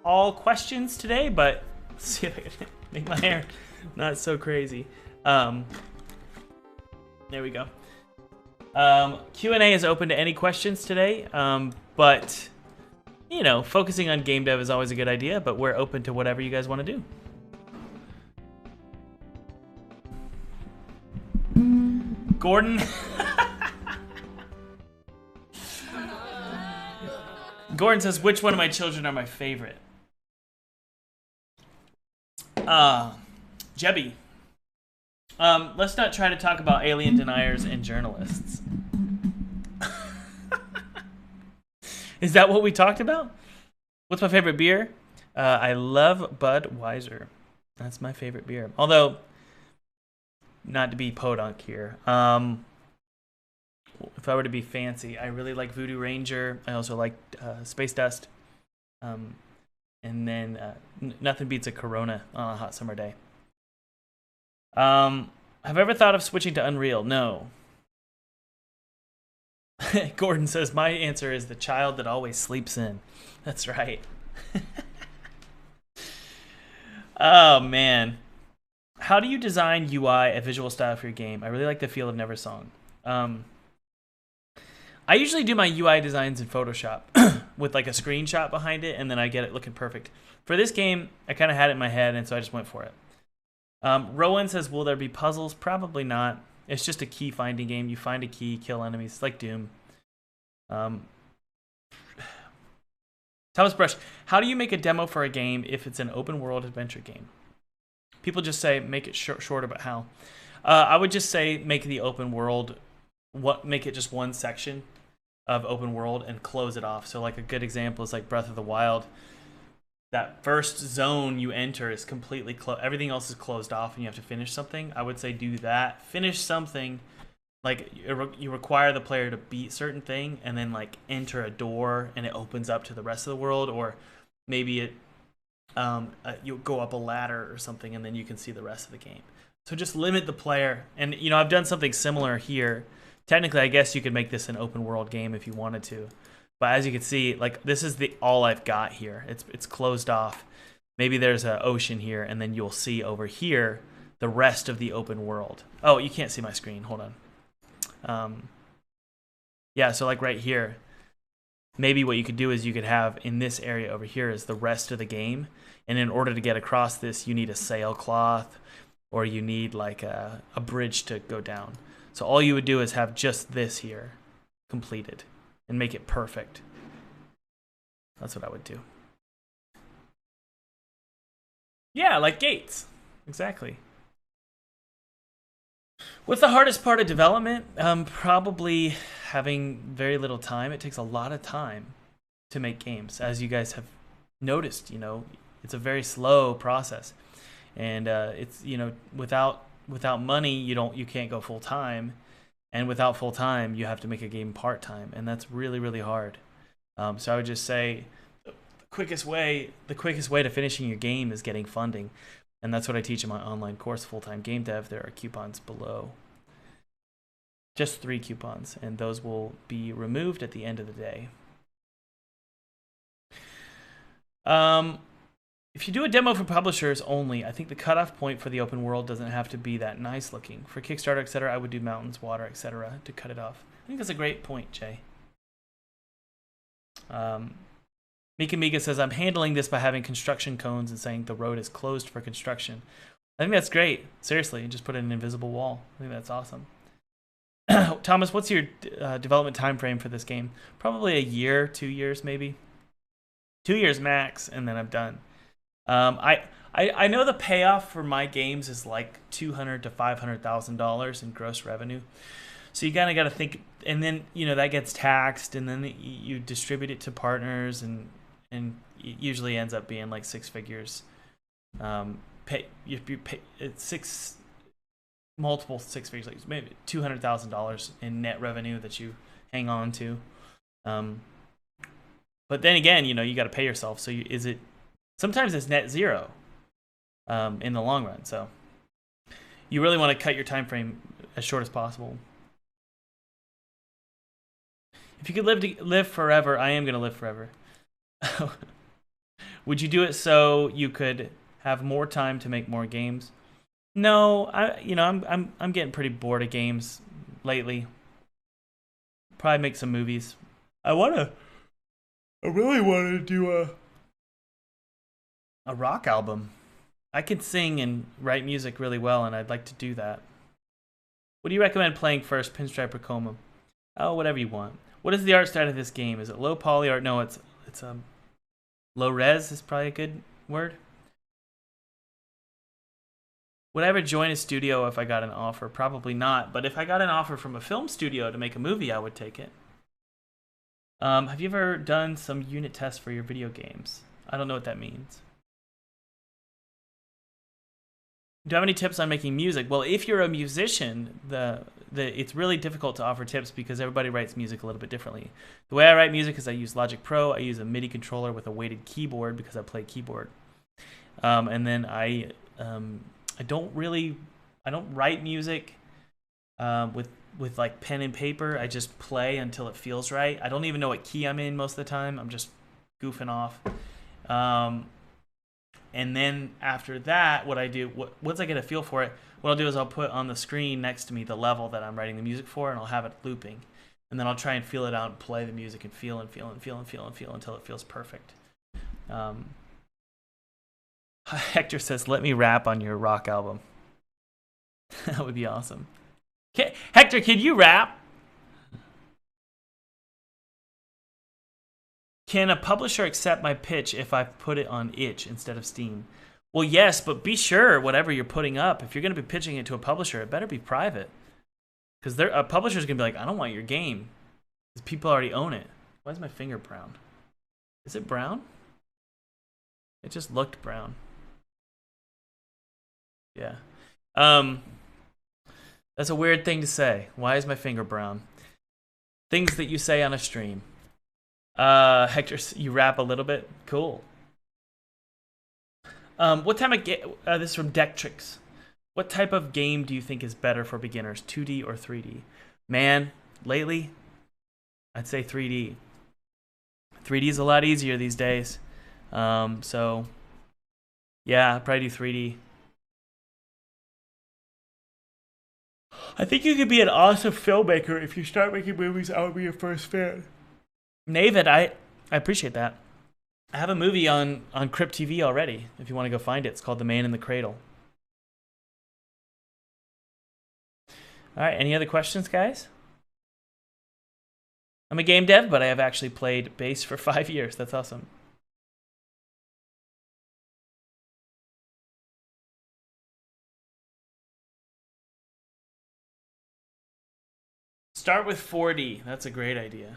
all questions today, but let's see if I can make my hair not so crazy. There we go. Q&A is open to any questions today, but you know, focusing on game dev is always a good idea, but we're open to whatever you guys want to do. Gordon. Gordon says, which one of my children are my favorite? Jebby. Let's not try to talk about alien deniers and journalists. Is that what we talked about? What's my favorite beer? I love Budweiser. That's my favorite beer. Although, not to be podunk here. If I were to be fancy, I really like Voodoo Ranger. I also like Space Dust. And then nothing beats a Corona on a hot summer day. Have I ever thought of switching to Unreal? No. Gordon says, my answer is the child that always sleeps in. That's right. Oh, man. How do you design UI, a visual style for your game? I really like the feel of Neversong. I usually do my UI designs in Photoshop with like a screenshot behind it, and then I get it looking perfect. For this game, I kind of had it in my head, and so I just went for it. Rowan says, will there be puzzles? Probably not. It's just a key finding game. You find a key, kill enemies. It's like Doom. Thomas Brush, how do you make a demo for a game if it's an open world adventure game? People just say make it short, but how? I would just say make the open world, make it just one section of open world and close it off. So like a good example is like Breath of the Wild. That first zone you enter is completely closed. Everything else is closed off and you have to finish something. I would say do that. Finish something. Like you require the player to beat certain thing and then like enter a door and it opens up to the rest of the world, or maybe it you go up a ladder or something and then you can see the rest of the game. So just limit the player. And, you know, I've done something similar here. Technically, I guess you could make this an open world game if you wanted to. But as you can see, like, this is the all I've got here. It's closed off. Maybe there's an ocean here, and then you'll see over here the rest of the open world. Oh, you can't see my screen. Hold on. Yeah, so like right here, maybe what you could do is you could have in this area over here is the rest of the game. And in order to get across this, you need a sailcloth, or you need like a bridge to go down. So all you would do is have just this here completed and make it perfect. That's what I would do. Yeah, like gates. Exactly. What's the hardest part of development? Probably having very little time. It takes a lot of time to make games, as you guys have noticed. You know, it's a very slow process, and it's, you know, without money, you can't go full time, and without full time, you have to make a game part time, and that's really, really hard. So I would just say the quickest way to finishing your game is getting funding. And that's what I teach in my online course, Full-Time Game Dev. There are coupons below. Just 3 coupons, and those will be removed at the end of the day. If you do a demo for publishers only, I think the cutoff point for the open world doesn't have to be that nice looking. For Kickstarter, etc., I would do mountains, water, etc. to cut it off. I think that's a great point, Jay. Mika Mika says, I'm handling this by having construction cones and saying the road is closed for construction. I think that's great. Seriously, just put in an invisible wall. I think that's awesome. Thomas, what's your development time frame for this game? Probably a year, 2 years maybe. 2 years max, and then I'm done. I know the payoff for my games is like $200,000 to $500,000 in gross revenue. So you kind of got to think, and then, you know, that gets taxed, and then you distribute it to partners, and it usually ends up being like 6 figures. It's multiple 6 figures, like maybe $200,000 in net revenue that you hang on to. But then again, you know, you got to pay yourself. So sometimes it's net zero in the long run. So you really want to cut your time frame as short as possible. If you could live forever, I am going to live forever. Would you do it so you could have more time to make more games? No, I'm getting pretty bored of games lately. Probably make some movies. I really want to do a rock album. I can sing and write music really well, and I'd like to do that. What do you recommend playing first, Pinstripe or Coma? Oh, whatever you want. What is the art style of this game? Is it low poly art? No, it's low res is probably a good word. Would I ever join a studio if I got an offer? Probably not. But if I got an offer from a film studio to make a movie, I would take it. Have you ever done some unit tests for your video games? I don't know what that means. Do you have any tips on making music? Well, if you're a musician, it's really difficult to offer tips because everybody writes music a little bit differently. The way I write music is I use Logic Pro. I use a MIDI controller with a weighted keyboard because I play keyboard. And then I don't write music with like pen and paper. I just play until it feels right. I don't even know what key I'm in most of the time. I'm just goofing off. And then after that, what I do, once I get a feel for it, what I'll do is I'll put on the screen next to me the level that I'm writing the music for, and I'll have it looping. And then I'll try and feel it out and play the music and feel until it feels perfect. Hector says, let me rap on your rock album. That would be awesome. Hector, can you rap? Can a publisher accept my pitch if I put it on itch instead of Steam? Well, yes, but be sure whatever you're putting up, if you're going to be pitching it to a publisher, it better be private. Because a publisher's going to be like, I don't want your game. Because people already own it. Why is my finger brown? Is it brown? It just looked brown. Yeah. That's a weird thing to say. Why is my finger brown? Things that you say on a stream. Hector, you rap a little bit? Cool. What time I get? This is from Decktrix. What type of game do you think is better for beginners, 2D or 3D? Man, lately, I'd say 3D. 3D is a lot easier these days. So, yeah, I'd probably do 3D. I think you could be an awesome filmmaker if you start making movies. I would be your first fan. Navid, I appreciate that. I have a movie on Crypt TV already. If you want to go find it, it's called The Man in the Cradle. All right, any other questions, guys? I'm a game dev, but I have actually played bass for 5 years. That's awesome. Start with 4D. That's a great idea.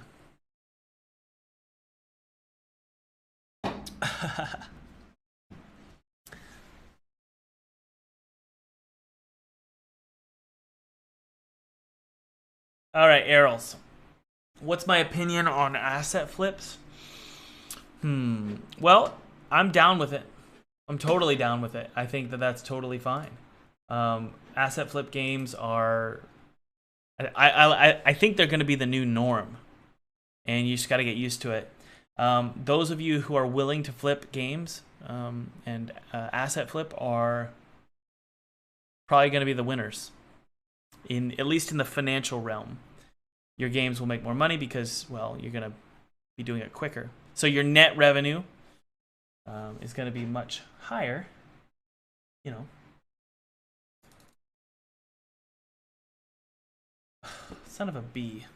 All right, Errol's. What's my opinion on asset flips? Well, I'm down with it. I'm totally down with it. I think that that's totally fine. Asset flip games are... I think they're going to be the new norm. And you just got to get used to it. Those of you who are willing to flip games and asset flip are probably going to be the winners, at least in the financial realm. Your games will make more money because, well, you're going to be doing it quicker. So your net revenue is going to be much higher, you know. Son of a bee.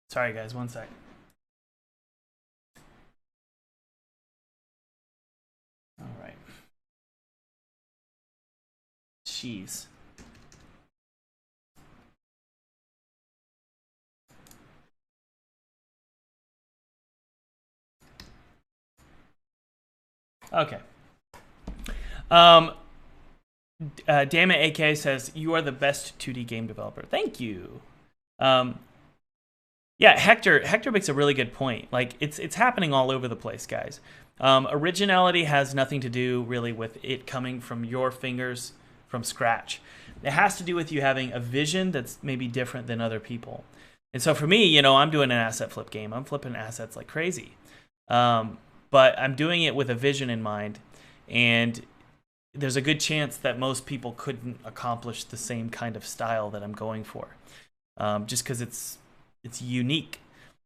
Sorry, guys, one sec. All right. Jeez. Okay. Damn it, AK says, you are the best 2D game developer. Thank you. Yeah, Hector makes a really good point. Like, it's happening all over the place, guys. Originality has nothing to do really with it coming from your fingers from scratch. It has to do with you having a vision that's maybe different than other people. And so for me, you know, I'm doing an asset flip game. I'm flipping assets like crazy. But I'm doing it with a vision in mind, and there's a good chance that most people couldn't accomplish the same kind of style that I'm going for, just because it's unique.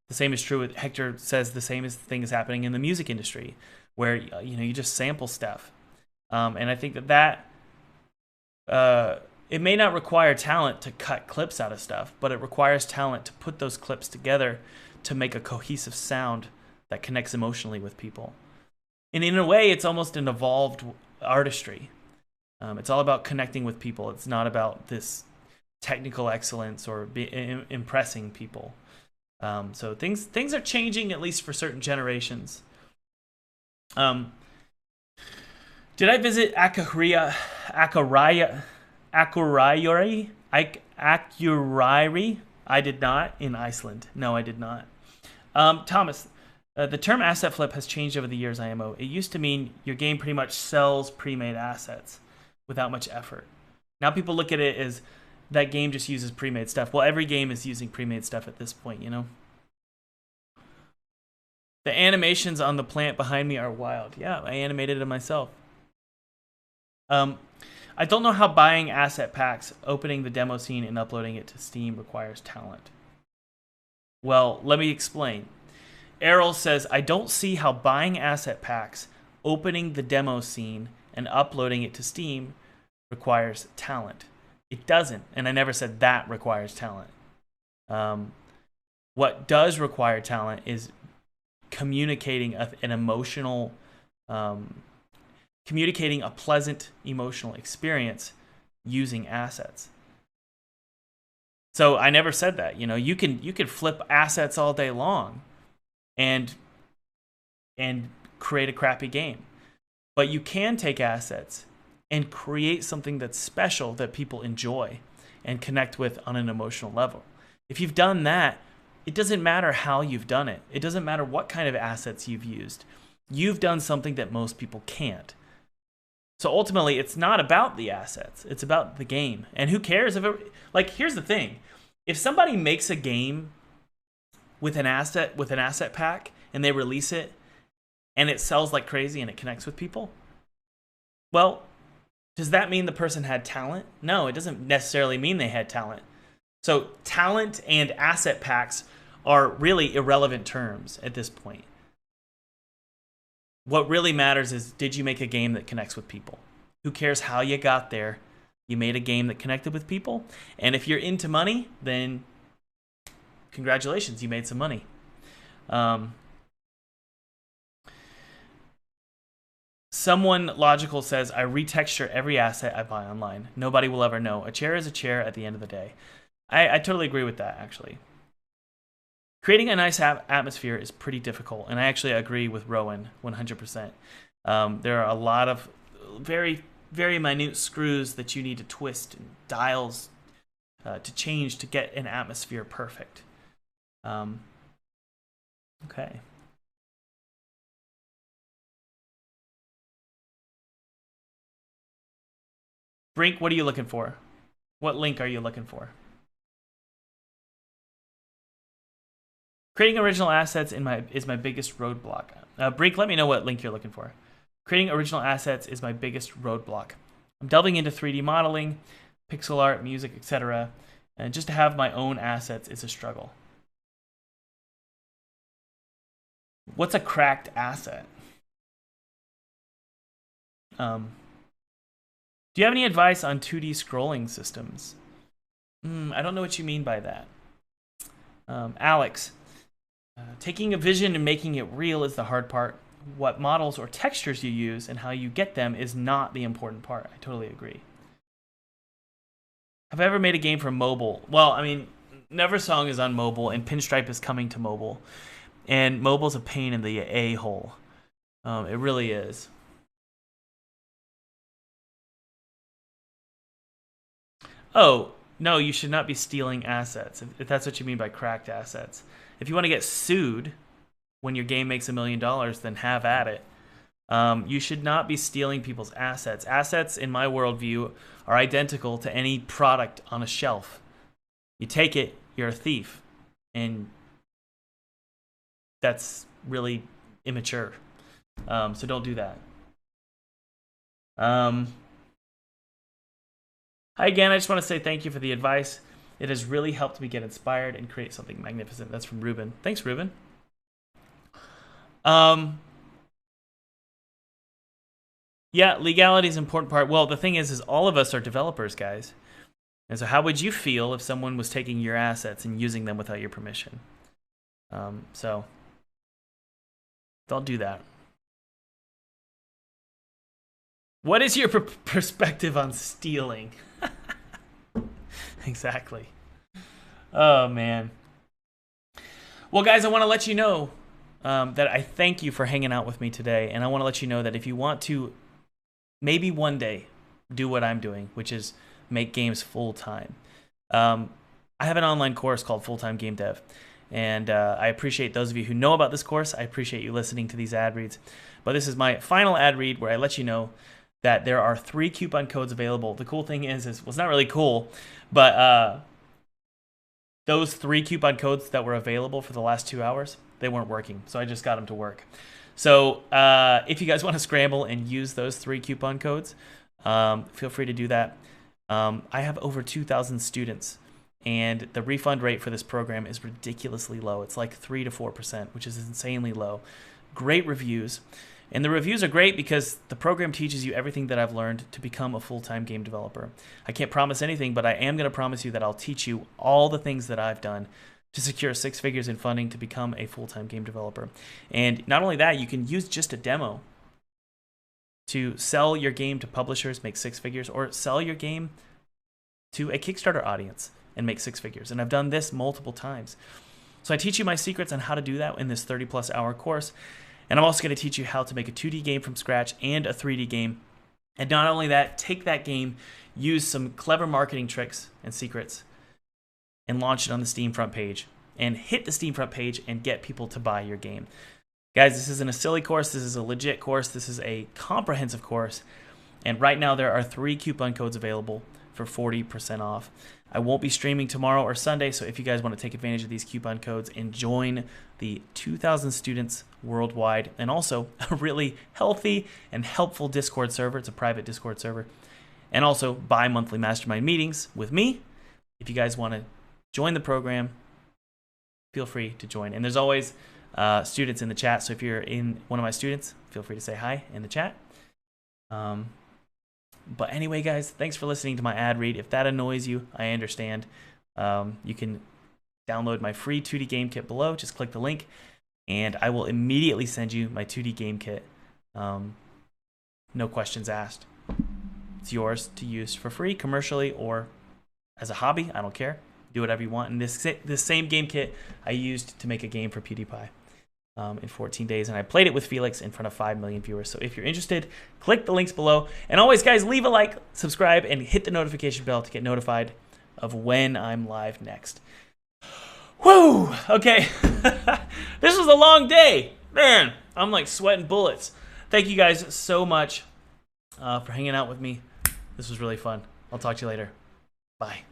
The same is true with Hector says the same thing is happening in the music industry, where you know you just sample stuff, and I think that it may not require talent to cut clips out of stuff, but it requires talent to put those clips together to make a cohesive sound that connects emotionally with people. And in a way, it's almost an evolved artistry. It's all about connecting with people. It's not about this technical excellence or impressing people. So things are changing, at least for certain generations. Did I visit Akureyri? I did not, in Iceland. No, I did not. Thomas, the term asset flip has changed over the years, IMO. It used to mean your game pretty much sells pre-made assets without much effort. Now people look at it as that game just uses pre-made stuff. Well, every game is using pre-made stuff at this point, you know? The animations on the plant behind me are wild. Yeah, I animated it myself. I don't know how buying asset packs, opening the demo scene, and uploading it to Steam requires talent. Well, let me explain. Errol says, I don't see how buying asset packs, opening the demo scene, and uploading it to Steam requires talent. It doesn't, and I never said that requires talent. What does require talent is communicating an emotional, communicating a pleasant emotional experience using assets. So I never said that. You know, you can flip assets all day long and create a crappy game. But you can take assets and create something that's special that people enjoy and connect with on an emotional level. If you've done that, it doesn't matter how you've done it. It doesn't matter what kind of assets you've used. You've done something that most people can't. So ultimately, it's not about the assets. It's about the game. And who cares if it, like, here's the thing. If somebody makes a game with an asset pack and they release it and it sells like crazy and it connects with people, well, does that mean the person had talent? No, it doesn't necessarily mean they had talent. So talent and asset packs are really irrelevant terms at this point. What really matters is, did you make a game that connects with people? Who cares how you got there? You made a game that connected with people. And if you're into money, then congratulations, you made some money. Someone logical says, I retexture every asset I buy online. Nobody will ever know. A chair is a chair at the end of the day. I totally agree with that, actually. Creating a nice atmosphere is pretty difficult, and I actually agree with Rowan 100%. There are a lot of very, very minute screws that you need to twist and dials to change to get an atmosphere perfect. Okay. Brink, what are you looking for? What link are you looking for? Creating original assets is my biggest roadblock. Brink, let me know what link you're looking for. Creating original assets is my biggest roadblock. I'm delving into 3D modeling, pixel art, music, etc. And just to have my own assets is a struggle. What's a cracked asset? Do you have any advice on 2D scrolling systems? I don't know what you mean by that. Alex, taking a vision and making it real is the hard part. What models or textures you use and how you get them is not the important part. I totally agree. Have I ever made a game for mobile? Well, I mean, Neversong is on mobile and Pinstripe is coming to mobile. And mobile's a pain in the a-hole. It really is. Oh, no, you should not be stealing assets, if that's what you mean by cracked assets. If you want to get sued when your game makes $1 million, then have at it. You should not be stealing people's assets. Assets, in my worldview, are identical to any product on a shelf. You take it, you're a thief. And that's really immature. So don't do that. Hi again, I just want to say thank you for the advice. It has really helped me get inspired and create something magnificent. That's from Ruben. Thanks, Ruben. Yeah, legality is an important part. Well, the thing is all of us are developers, guys. And so how would you feel if someone was taking your assets and using them without your permission? So don't do that. What is your perspective on stealing? Exactly. Oh, man. Well, guys, I want to let you know that I thank you for hanging out with me today. And I want to let you know that if you want to maybe one day do what I'm doing, which is make games full-time, I have an online course called Full-Time Game Dev. And I appreciate those of you who know about this course. I appreciate you listening to these ad reads. But this is my final ad read where I let you know that there are 3 coupon codes available. The cool thing is well, it's not really cool, but those 3 coupon codes that were available for the last 2 hours, they weren't working. So I just got them to work. So if you guys want to scramble and use those 3 coupon codes, feel free to do that. I have over 2,000 students, and the refund rate for this program is ridiculously low. It's like 3 to 4%, which is insanely low. Great reviews. And the reviews are great because the program teaches you everything that I've learned to become a full-time game developer. I can't promise anything, but I am going to promise you that I'll teach you all the things that I've done to secure 6 figures in funding to become a full-time game developer. And not only that, you can use just a demo to sell your game to publishers, make 6 figures, or sell your game to a Kickstarter audience and make 6 figures. And I've done this multiple times. So I teach you my secrets on how to do that in this 30-plus hour course. And I'm also going to teach you how to make a 2D game from scratch and a 3D game And not only that, take that game, use some clever marketing tricks and secrets, and launch it on the Steam front page. And hit the Steam front page and get people to buy your game. Guys, this isn't a silly course. This is a legit course. This is a comprehensive course. And right now there are 3 coupon codes available for 40% off. I won't be streaming tomorrow or Sunday, so if you guys want to take advantage of these coupon codes and join the 2,000 students worldwide, and also a really healthy and helpful Discord server. It's a private Discord server. And also bi-monthly mastermind meetings with me. If you guys want to join the program, feel free to join. And there's always students in the chat, so if you're in one of my students, feel free to say hi in the chat. But anyway, guys, thanks for listening to my ad read. If that annoys you, I understand. You can download my free 2D game kit below. Just click the link, and I will immediately send you my 2D game kit. No questions asked. It's yours to use for free, commercially, or as a hobby. I don't care. Do whatever you want. And this same game kit I used to make a game for PewDiePie in 14 days, and I played it with Felix in front of 5 million viewers. So if you're interested, click the links below. And always, guys, leave a like, subscribe, and hit the notification bell to get notified of when I'm live next. Woo! Okay. This was a long day. Man, I'm like sweating bullets. Thank you guys so much for hanging out with me. This was really fun. I'll talk to you later. Bye.